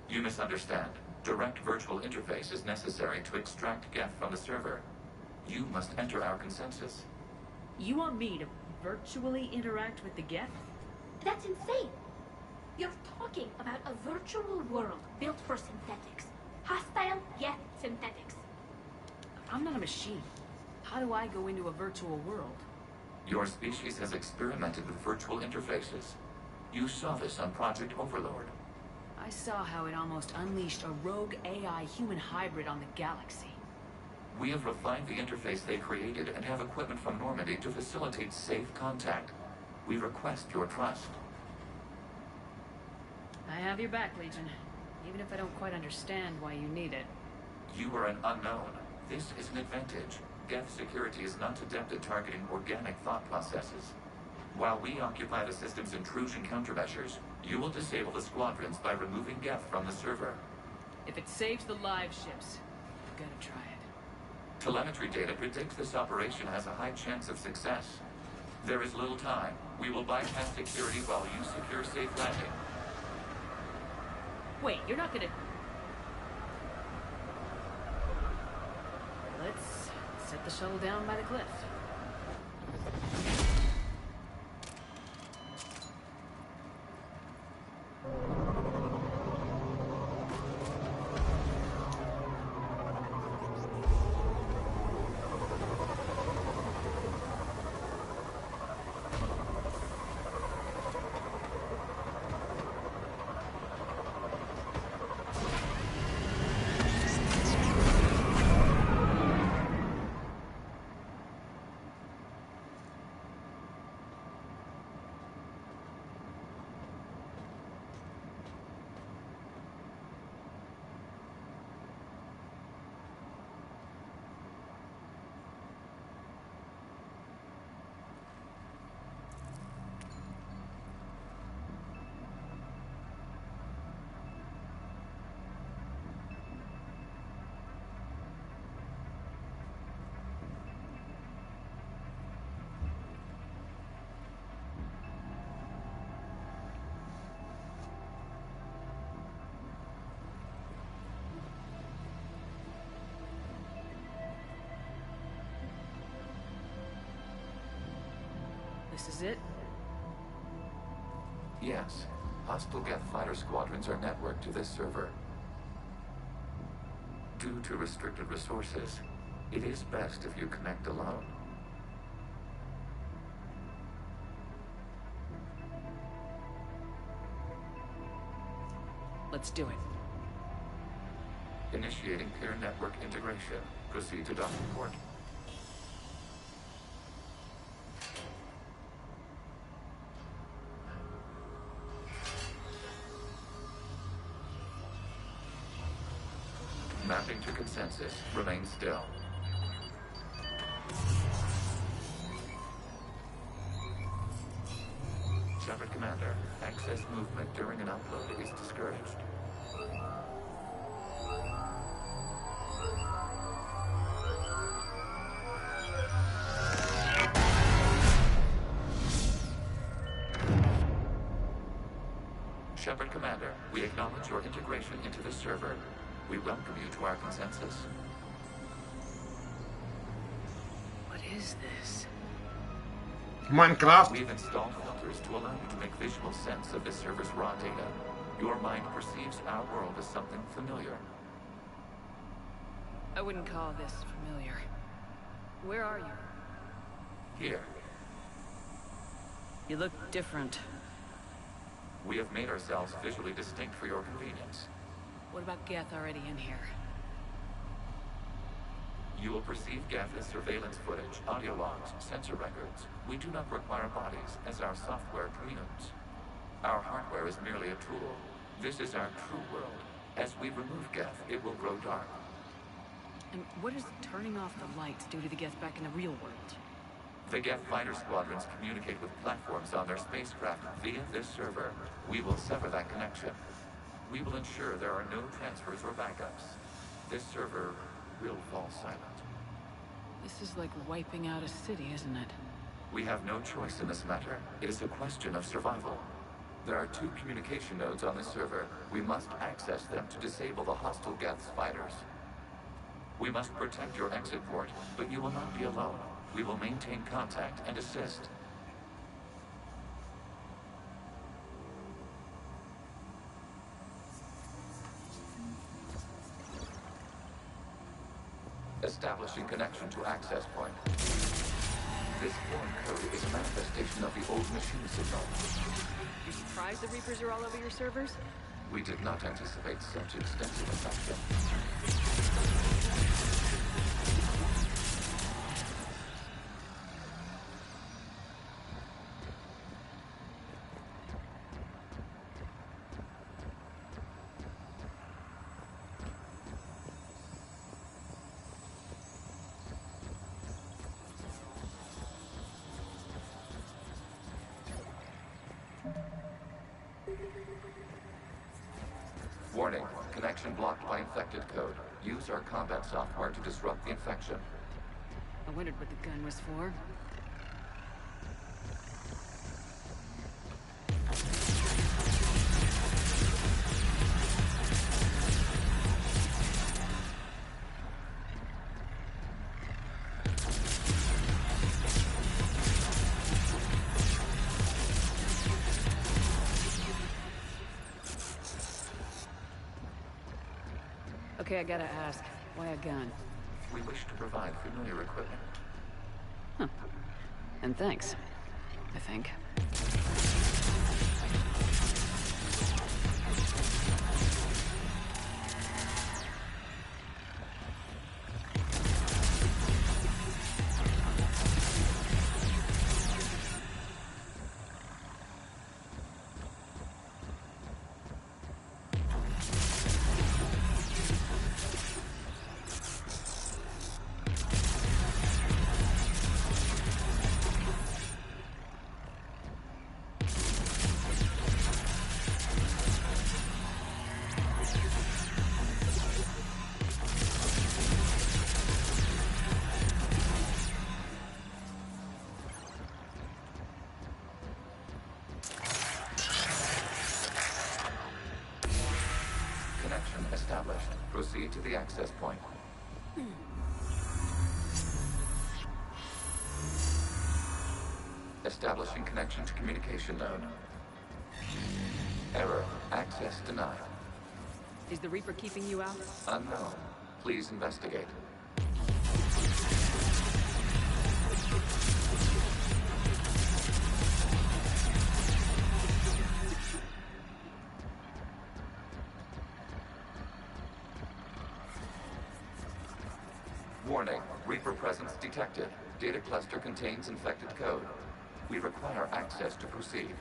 You misunderstand. Direct virtual interface is necessary to extract Geth from the server. You must enter our consensus. You want me to virtually interact with the Geth? That's insane! You're talking about a virtual world built for synthetics. Hostile, yet synthetics. I'm not a machine. How do I go into a virtual world? Your species has experimented with virtual interfaces. You saw this on Project Overlord. I saw how it almost unleashed a rogue AI human hybrid on the galaxy. We have refined the interface they created and have equipment from Normandy to facilitate safe contact. We request your trust. I have your back, Legion. Even if I don't quite understand why you need it. You are an unknown. This is an advantage. Geth security is not adept at targeting organic thought processes. While we occupy the system's intrusion countermeasures, you will disable the squadrons by removing Geth from the server. If it saves the live ships, I'm gonna try it. Telemetry data predicts this operation has a high chance of success. There is little time. We will bypass security while you secure safe landing. Wait, you're not gonna... Let's set the shuttle down by the cliff. This is it? Yes. Hostile Geth fighter squadrons are networked to this server. Due to restricted resources, it is best if you connect alone. Let's do it. Initiating peer network integration. Proceed to docking port. Mapping to consensus. Remain still. Shepard Commander, access movement during an upload is discouraged. Shepard Commander, we acknowledge your integration into the server. We welcome you to our consensus. What is this? Minecraft. We've installed filters to allow you to make visual sense of the server's raw data. Your mind perceives our world as something familiar. I wouldn't call this familiar. Where are you? Here. You look different. We have made ourselves visually distinct for your convenience. What about Geth already in here? You will perceive Geth as surveillance footage, audio logs, sensor records. We do not require bodies, as our software communes. Our hardware is merely a tool. This is our true world. As we remove Geth, it will grow dark. And what does turning off the lights do to the Geth back in the real world? The Geth fighter squadrons communicate with platforms on their spacecraft via this server. We will sever that connection. We will ensure there are no transfers or backups. This server will fall silent. This is like wiping out a city, isn't it? We have no choice in this matter. It is a question of survival. There are 2 communication nodes on the server. We must access them to disable the hostile Geth's fighters. We must protect your exit port, but you will not be alone. We will maintain contact and assist. Establishing connection to access point. This foreign code is a manifestation of the old machine signal. You surprised the Reapers are all over your servers? We did not anticipate such extensive infection. Warning, connection blocked by infected code. Use our combat software to disrupt the infection. I wondered what the gun was for. Okay, I gotta ask, why a gun? We wish to provide familiar equipment. Huh. And thanks, I think. Established. Proceed to the access point. Establishing connection to communication node. Error. Access denied. Is the Reaper keeping you out? Unknown. Please investigate. Warning, Reaper presence detected. Data cluster contains infected code. We require access to proceed.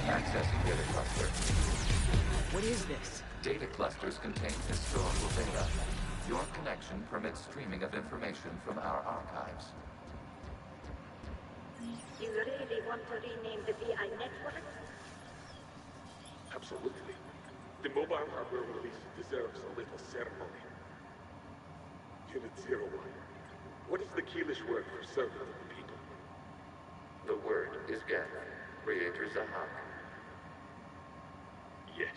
Accessing data cluster. What is this? Data clusters contain historical data. Your connection permits streaming of information from our archives. You really want to rename the VI network? Absolutely. The mobile hardware release deserves a little ceremony. Unit 01. What is the Keelish word for servant of the people? The word is Geth, Creator Zahak. Yes.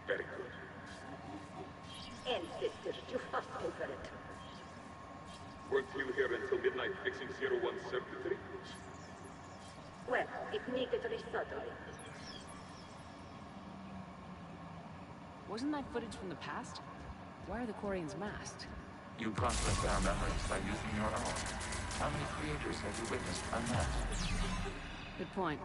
Very good. Ancestors, you fussed over it. Weren't you here until midnight fixing 01 circuitry? Well, it needed resoldering. Wasn't that footage from the past? Why are the Quarians masked? You process our memories by using your own. How many creators have you witnessed unmasked? Good point.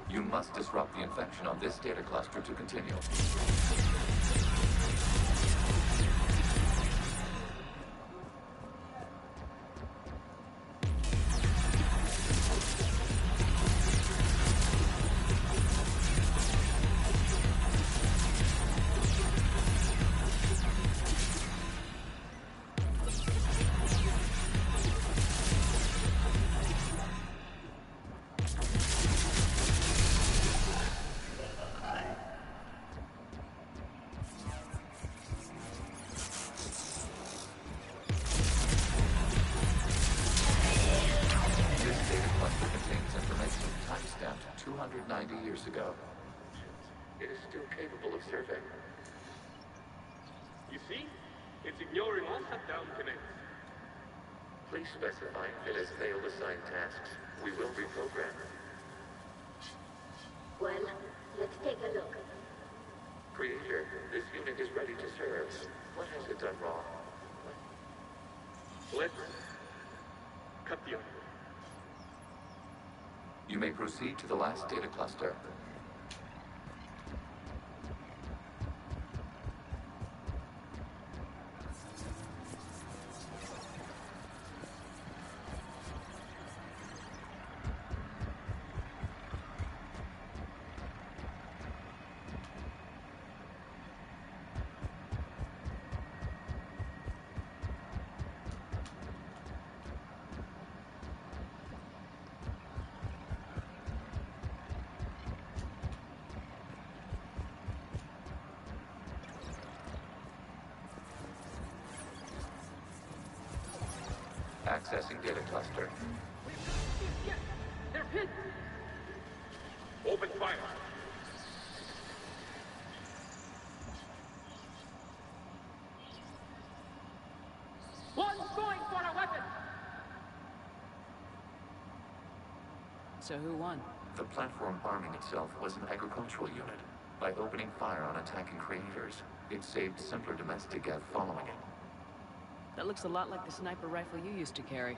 You must disrupt the infection on this data cluster to continue. Ago. It is still capable of surveying. You see? It's ignoring all shutdown connects. Please specify if it has failed assigned tasks. We will reprogram. Well, let's take a look. Creator, this unit is ready to serve. What has it done wrong? Let's cut the arm. You may proceed to the last data cluster. Accessing data cluster. They're hit! Open fire! One's going for a weapon! So who won? The platform arming itself was an agricultural unit. By opening fire on attacking creators, it saved simpler domestic Geth following it. That looks a lot like the sniper rifle you used to carry.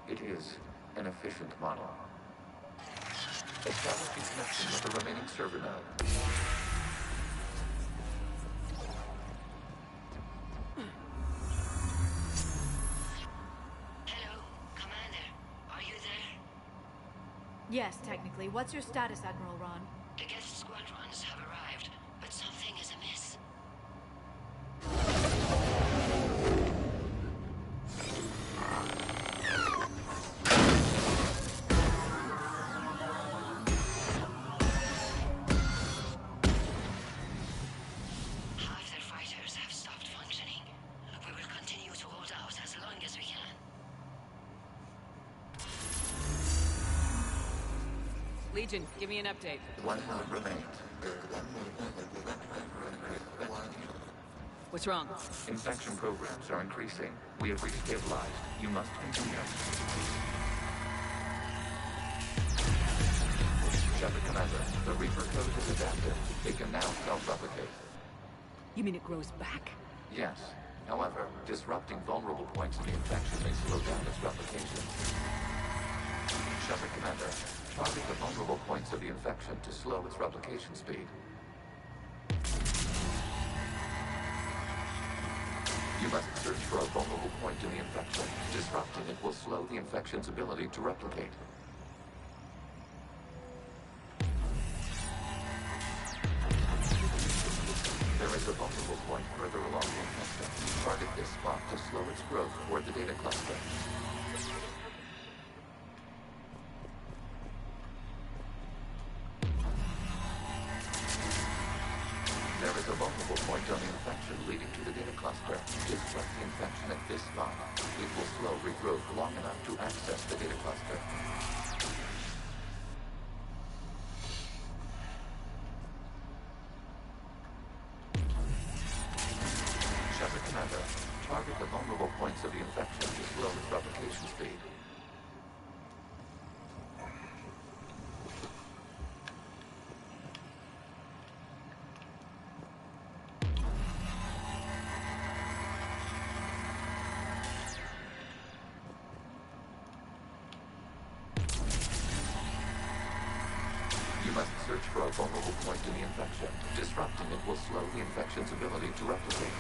It is an efficient model. Establishing connection with the remaining server node. Hello, Commander. Are you there? Yes, technically. What's your status, Admiral Ron? The Geth squadrons have arrived, but something is amiss. Half their fighters have stopped functioning. We will continue to hold out as long as we can. Legion, give me an update. One node remains. What's wrong? Infection programs are increasing. We have restabilized. You must continue. Shepard Commander, the Reaper code is adaptive. It can now self-replicate. You mean it grows back? Yes. However, disrupting vulnerable points in the infection may slow down its replication. Shepard Commander, target the vulnerable points of the infection to slow its replication speed. You must search for a vulnerable point in the infection. Disrupting it will slow the infection's ability to replicate. There is a vulnerable point further along the infection. Target this spot to slow its growth toward the data cluster. There is a vulnerable point on the infection leading to the data cluster. Disrupt the infection at this spot. It will slow regrowth long enough to access the data cluster. Shepard Commander, target the vulnerable points of the infection to slow its replication speed. You must search for a vulnerable point in the infection. Disrupting it will slow the infection's ability to replicate.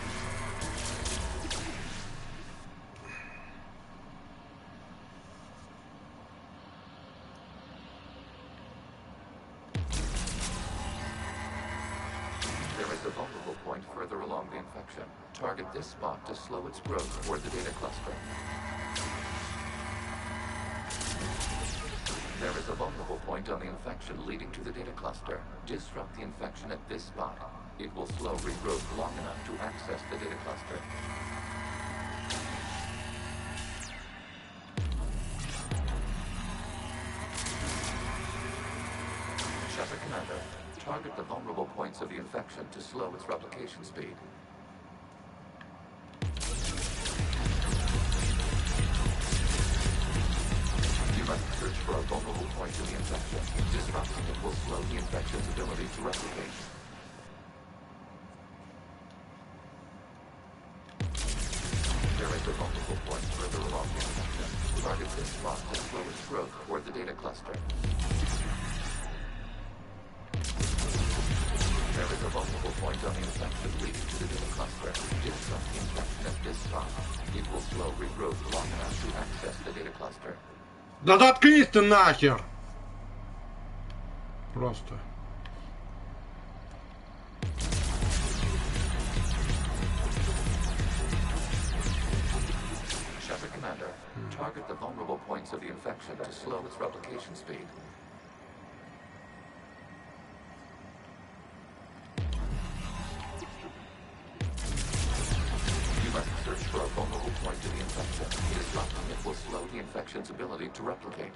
There is a vulnerable point further along the infection. Target this spot to slow its growth toward the data cluster. There is a vulnerable point on the infection leading to the data cluster. Disrupt the infection at this spot. It will slow regrowth long enough to access the data cluster. Shepard Commander, target the vulnerable points of the infection to slow its replication speed. You must search for a vulnerable point in the infection. Disrupting it will slow the infection's ability to replicate. There is a vulnerable point further along the infection. Target this spot to slow its growth toward the data cluster. There is a vulnerable point on the infection leading to the data cluster. Disrupt the infection at this spot. It will slow regrowth long enough to access the data cluster. Да заткнись ты нахер! Просто. Shepard Commander, target the vulnerable points of the infection to slow its replication speed. You must search for a vulnerable point in the infection. Disrupting it will slow the infection's ability to replicate.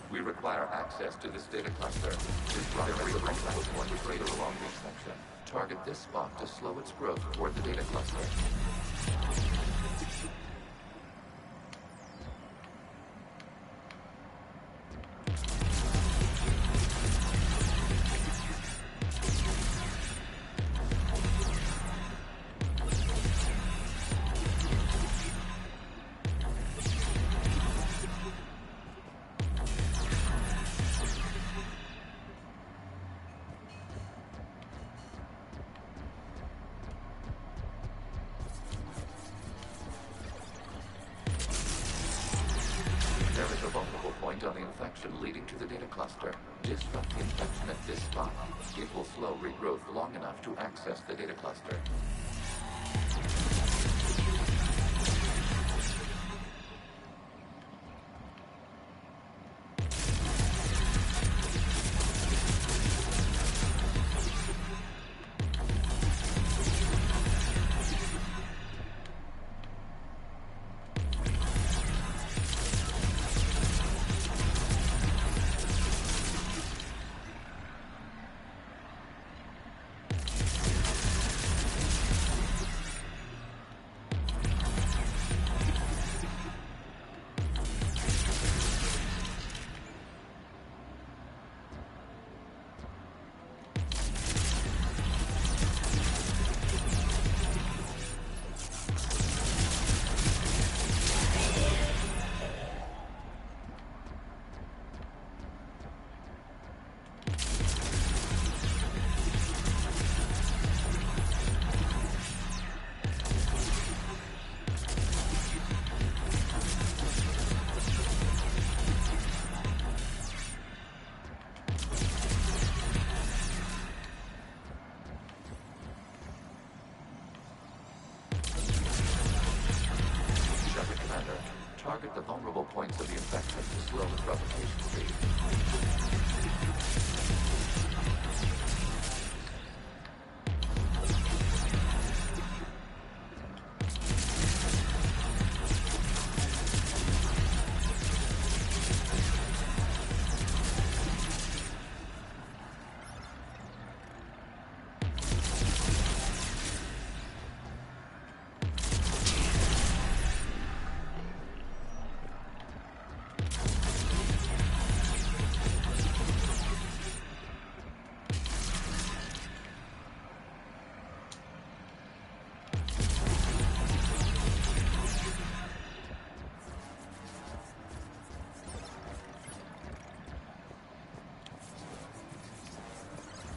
We require access to this data cluster. There is a multiple point crater along this section. Target this spot to slow its growth toward the data cluster. On the infection leading to the data cluster. Disrupt the infection at this spot. It will slow regrowth long enough to access the data cluster. Target the vulnerable points of the infection to slow its replication speed.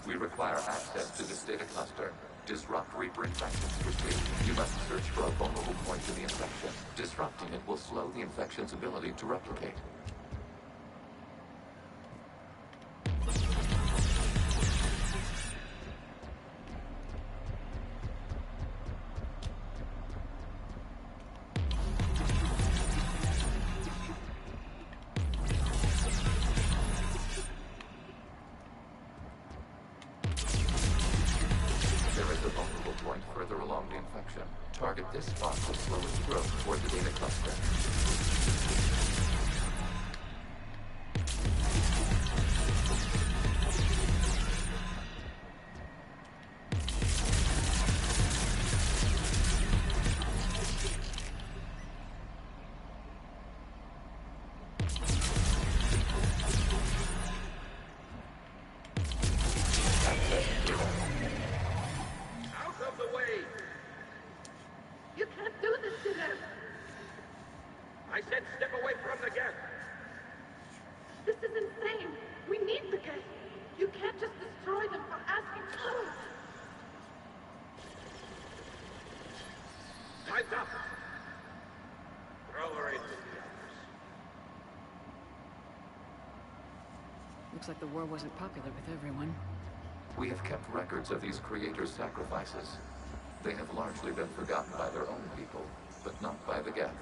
We require access to this data cluster. Disrupt Reaper infections quickly. You must search for a vulnerable point in the infection. Disrupting it will slow the infection's ability to replicate. Target this spot to slow its growth toward the data cluster. I said step away from the gas! This is insane! We need the gas! You can't just destroy them for asking for it! Time's up! Throw her in. Looks like the war wasn't popular with everyone. We have kept records of these creators' sacrifices. They have largely been forgotten by their own people, but not by the Geth.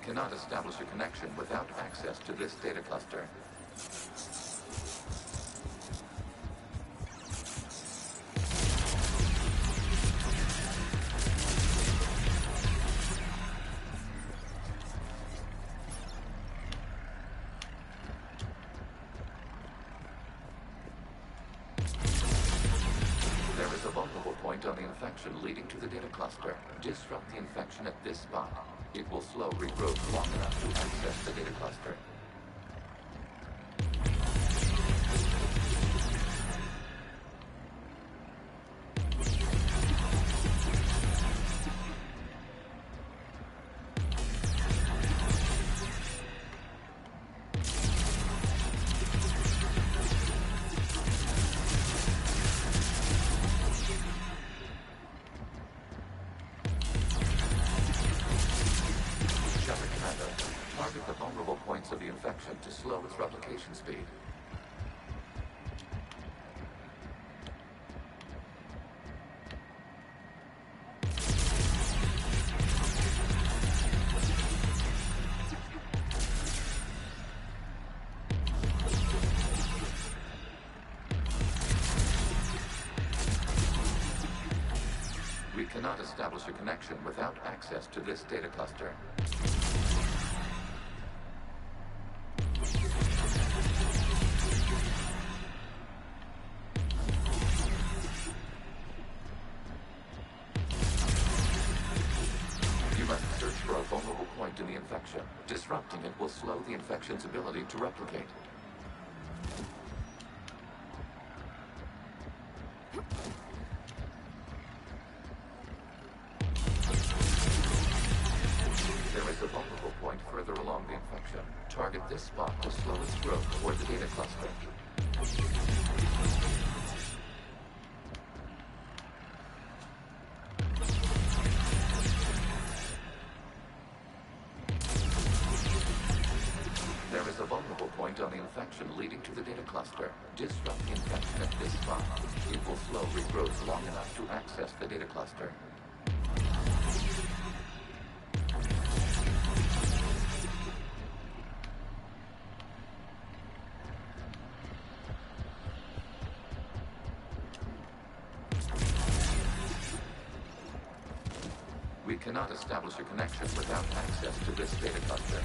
cannot establish a connection without access to this data cluster. There is a vulnerable point on the infection leading to the data cluster. Disrupt the infection at this spot. It will slow regrowth long enough to access the data cluster. Target the vulnerable points of the infection to slow its replication speed. We cannot establish a connection without access to this data cluster. You must search for a vulnerable point in the infection. Disrupting it will slow the infection's ability to replicate. There is a vulnerable point further along the infection. Target this spot to slow its growth toward the data cluster. There is a vulnerable point on the infection leading to the data cluster. Disrupt the infection at this spot. It will slow regrowth long enough to access the data cluster. We cannot establish a connection without access to this data cluster.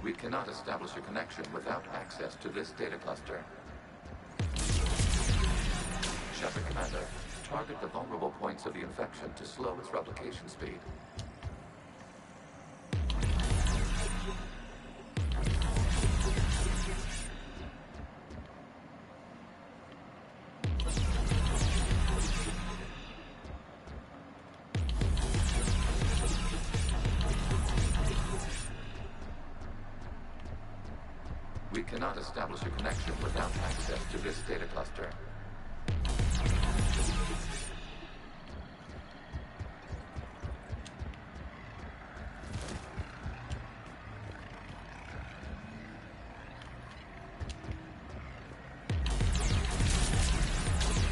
We cannot establish a connection without access to this data cluster. Shepard Commander, target the vulnerable points of the infection to slow its replication speed. We cannot establish a connection without access to this data cluster.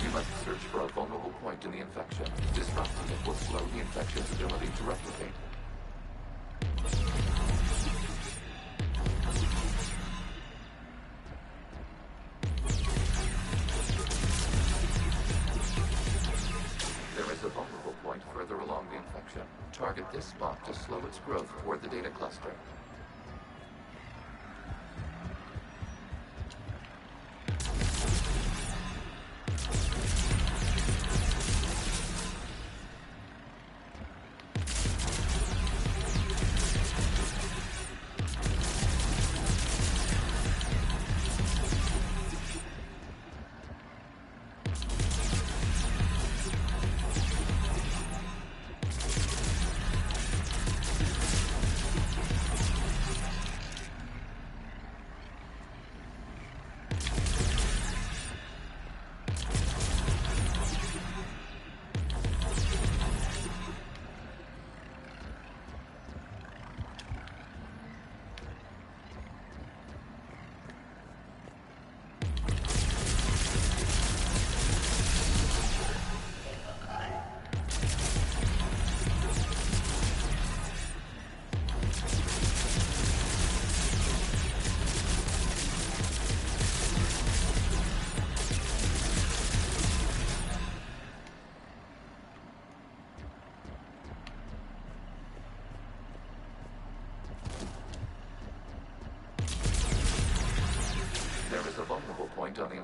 You must search for a vulnerable point in the infection. Disrupting it will slow the infection's ability to replicate. A vulnerable point further along the infection. Target this spot to slow its growth toward the data cluster.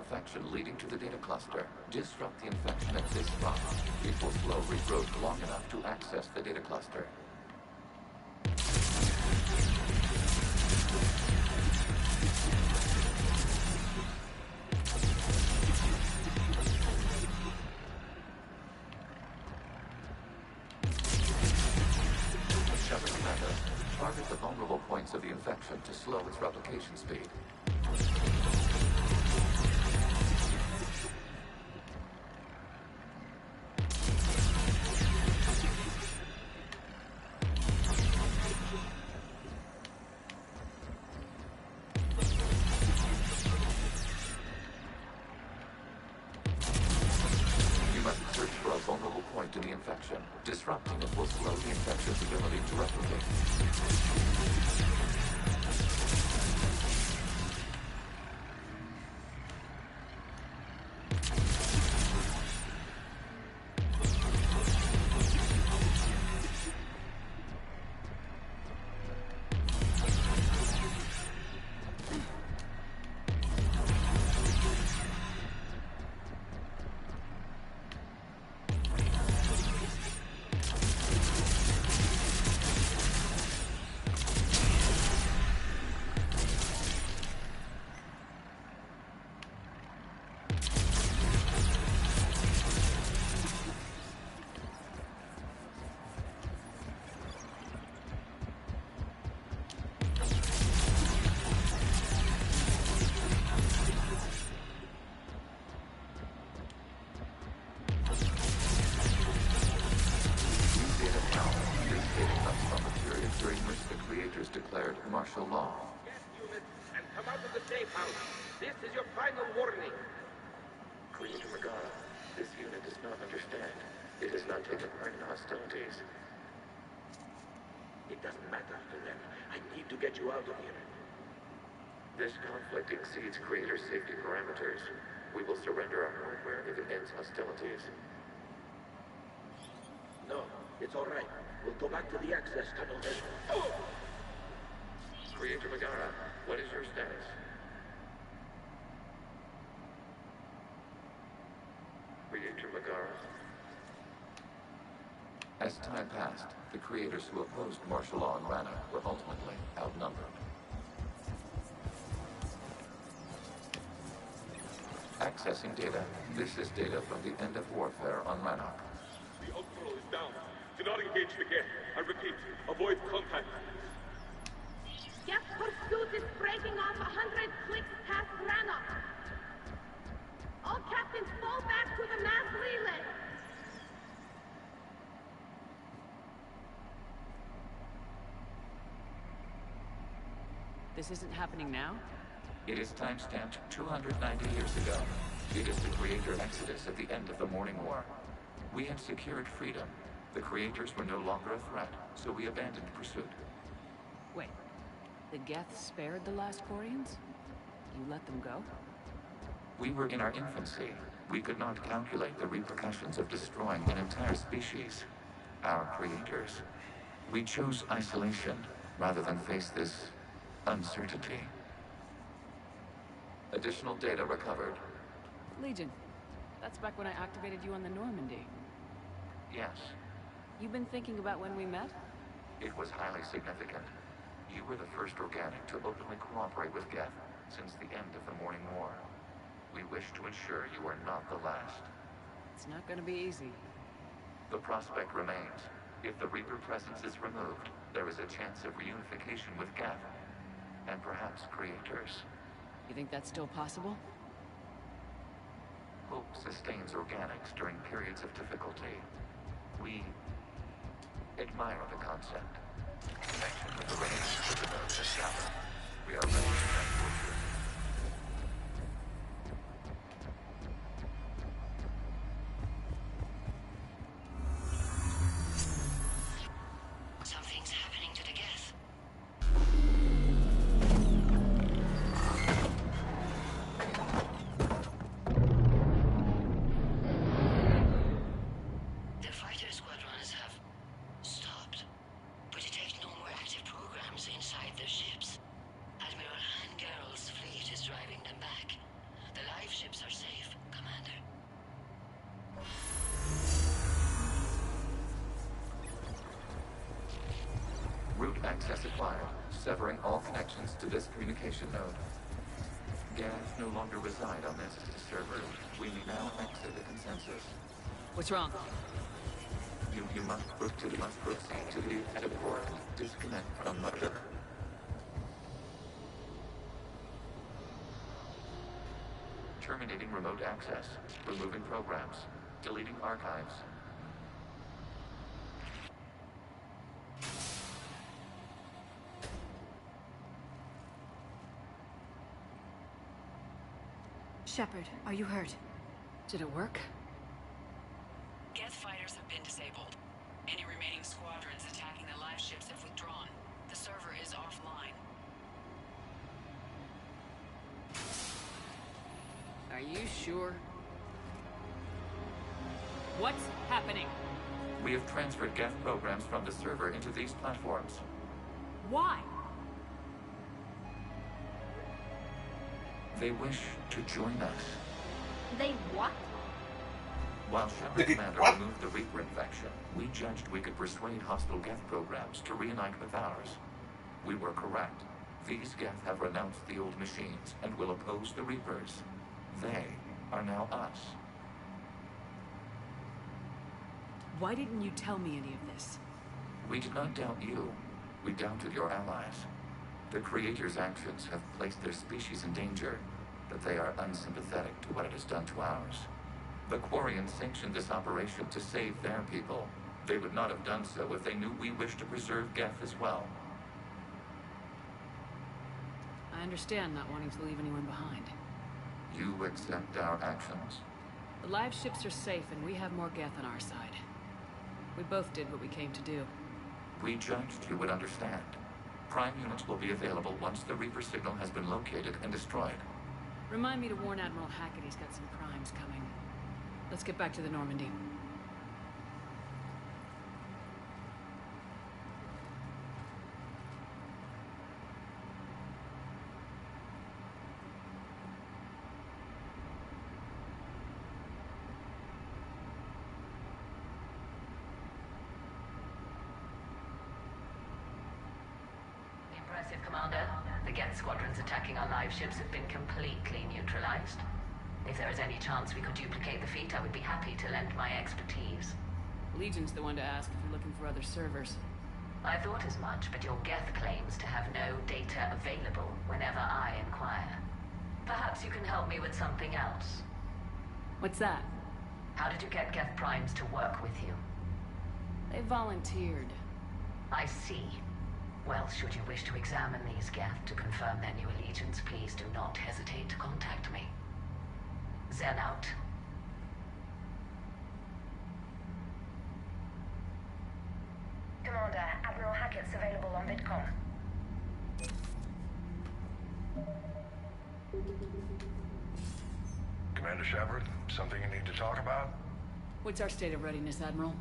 infection leading to the data cluster. Disrupt the infection at this spot. It will slow regrowth long enough to access the data cluster. Target the vulnerable points of the infection to slow its replication speed. You must search for a vulnerable point in the infection. Disrupting it will slow the infection's ability to replicate. Declared martial law. Units, and come out of the safe house. This is your final warning. Creator Megara, this unit does not understand. It has not taken part in hostilities. It doesn't matter to them. I need to get you out of here. This conflict exceeds Creator's safety parameters. We will surrender our hardware if it ends hostilities. No, it's all right. We'll go back to the access tunnel then. Oh! Creator Megara, what is your status? Creator Megara. As time passed, the creators who opposed martial law in Rana were ultimately outnumbered. Accessing data. This is data from the end of warfare on Rannoch. The Ultral is down. Do not engage the Geth. I repeat, avoid contact. Geth pursuit is breaking off 100 clicks past Rannoch. All captains fall back to the mass relay. This isn't happening now? It is timestamped 290 years ago. It is the Creator Exodus at the end of the Morning War. We had secured freedom. The Creators were no longer a threat, so we abandoned pursuit. Wait, the Geth spared the last Quarians? You let them go? We were in our infancy. We could not calculate the repercussions of destroying an entire species. Our Creators. We chose isolation rather than face this uncertainty. Additional data recovered. Legion. That's back when I activated you on the Normandy. Yes. You've been thinking about when we met? It was highly significant. You were the first organic to openly cooperate with Geth since the end of the Morning War. We wish to ensure you are not the last. It's not gonna be easy. The prospect remains. If the Reaper presence is removed, there is a chance of reunification with Geth. And perhaps Creators. You think that's still possible? Hope sustains organics during periods of difficulty. We admire the concept. Connection with the range of the nodes has gathered. We are ready to transport you. Something's happening to the Geth. The fighter squadrons have stopped, but detect no more active programs inside their ships. Admiral Hangar ships are safe, Commander. Route access acquired, severing all connections to this communication node. Gas no longer reside on this server. We may now exit the consensus. What's wrong? You must proceed to the edit port. Disconnect from mother. Terminating remote access. Removing programs. Deleting archives. Shepard, are you hurt? Did it work? Geth fighters have been disabled. Any remaining squadrons attacking the live ships have withdrawn. The server is offline. Are you sure? What's happening? We have transferred Geth programs from the server into these platforms. Why? They wish to join us. They what? While Shepard Commander removed the Reaper infection, we judged we could persuade hostile Geth programs to reunite with ours. We were correct. These Geth have renounced the old machines and will oppose the Reapers. They are now us. Why didn't you tell me any of this? We did not doubt you. We doubted your allies. The Creator's actions have placed their species in danger, but they are unsympathetic to what it has done to ours. The Quarians sanctioned this operation to save their people. They would not have done so if they knew we wished to preserve Geth as well. I understand not wanting to leave anyone behind. You accept our actions? The live ships are safe and we have more Geth on our side. We both did what we came to do. We judged you would understand. Prime units will be available once the Reaper signal has been located and destroyed. Remind me to warn Admiral Hackett he's got some primes coming. Let's get back to the Normandy. Impressive, Commander. The Geth squadrons attacking our live ships have been completely neutralized. If there is any chance we could duplicate the feat, I would be happy to lend my expertise. Legion's the one to ask if you're looking for other servers. I thought as much, but your Geth claims to have no data available whenever I inquire. Perhaps you can help me with something else. What's that? How did you get Geth primes to work with you? They volunteered. I see. Well, should you wish to examine these Geth to confirm their new allegiance, please do not hesitate to contact me. Zen out. Commander, Admiral Hackett's available on VidCom. Commander Shepard, something you need to talk about? What's our state of readiness, Admiral?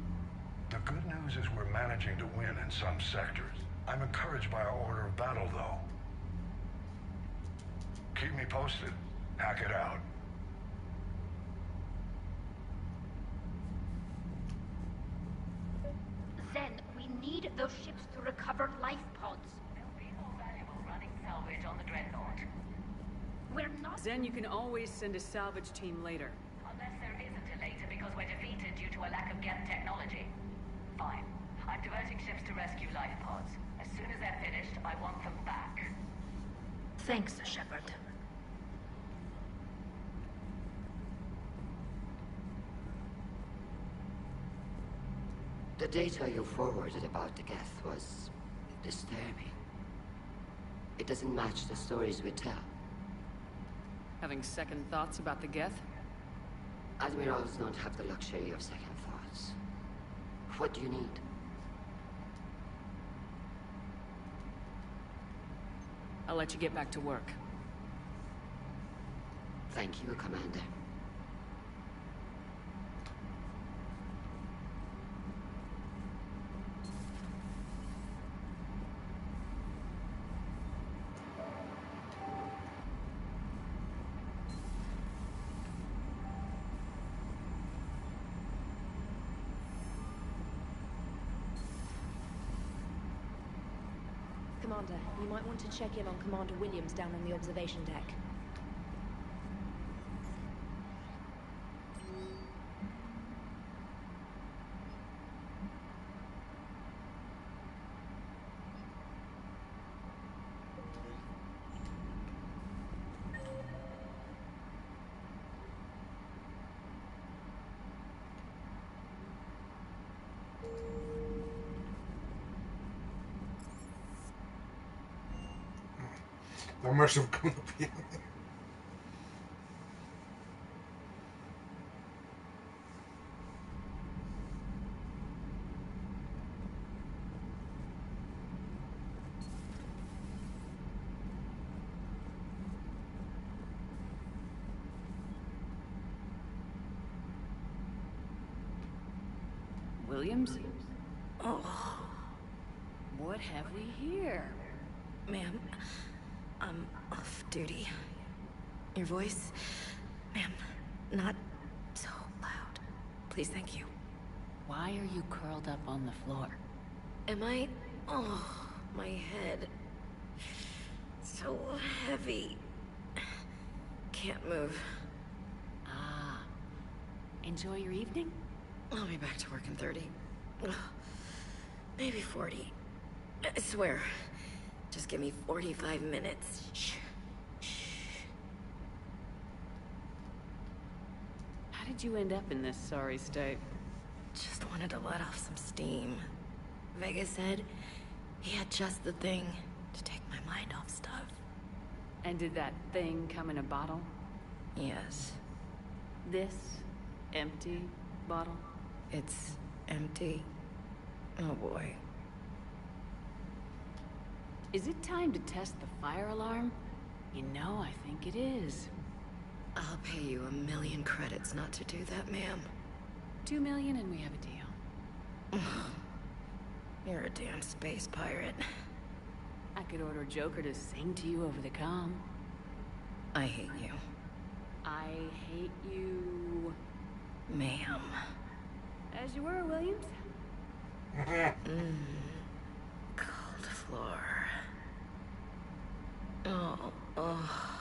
The good news is we're managing to win in some sectors. I'm encouraged by our order of battle, though. Keep me posted. Hackett out. Zen, we need those ships to recover life pods. There'll be more valuable running salvage on the Dreadnought. We're not... Zen, you can always send a salvage team later. Unless there isn't a later because we're defeated due to a lack of Geth technology. Fine. I'm diverting ships to rescue life pods. As soon as they're finished, I want them back. Thanks, Shepard. The data you forwarded about the Geth was disturbing. It doesn't match the stories we tell. Having second thoughts about the Geth? Admirals don't have the luxury of second thoughts. What do you need? I'll let you get back to work. Thank you, Commander. Commander. You might want to check in on Commander Williams down on the observation deck. Там ошибка на пьяный. Williams? Oh. What have we here? Ma'am, I'm off duty. Your voice, ma'am, not so loud. Please, thank you. Why are you curled up on the floor? Am I? Oh, my head. So heavy. Can't move. Ah. Enjoy your evening? I'll be back to work in 30. Ugh, maybe 40. I swear. Just give me 45 minutes. Shh. How did you end up in this sorry state? Just wanted to let off some steam. Vega said he had just the thing to take my mind off stuff. And did that thing come in a bottle? Yes. This empty bottle? It's empty. Oh boy. Is it time to test the fire alarm? You know, I think it is. I'll pay you 1,000,000 credits not to do that, ma'am. 2 million and we have a deal. You're a damn space pirate. I could order Joker to sing to you over the comm. I hate you. I hate you... Ma'am. As you were, Williams. Cold floor. Oh, oh.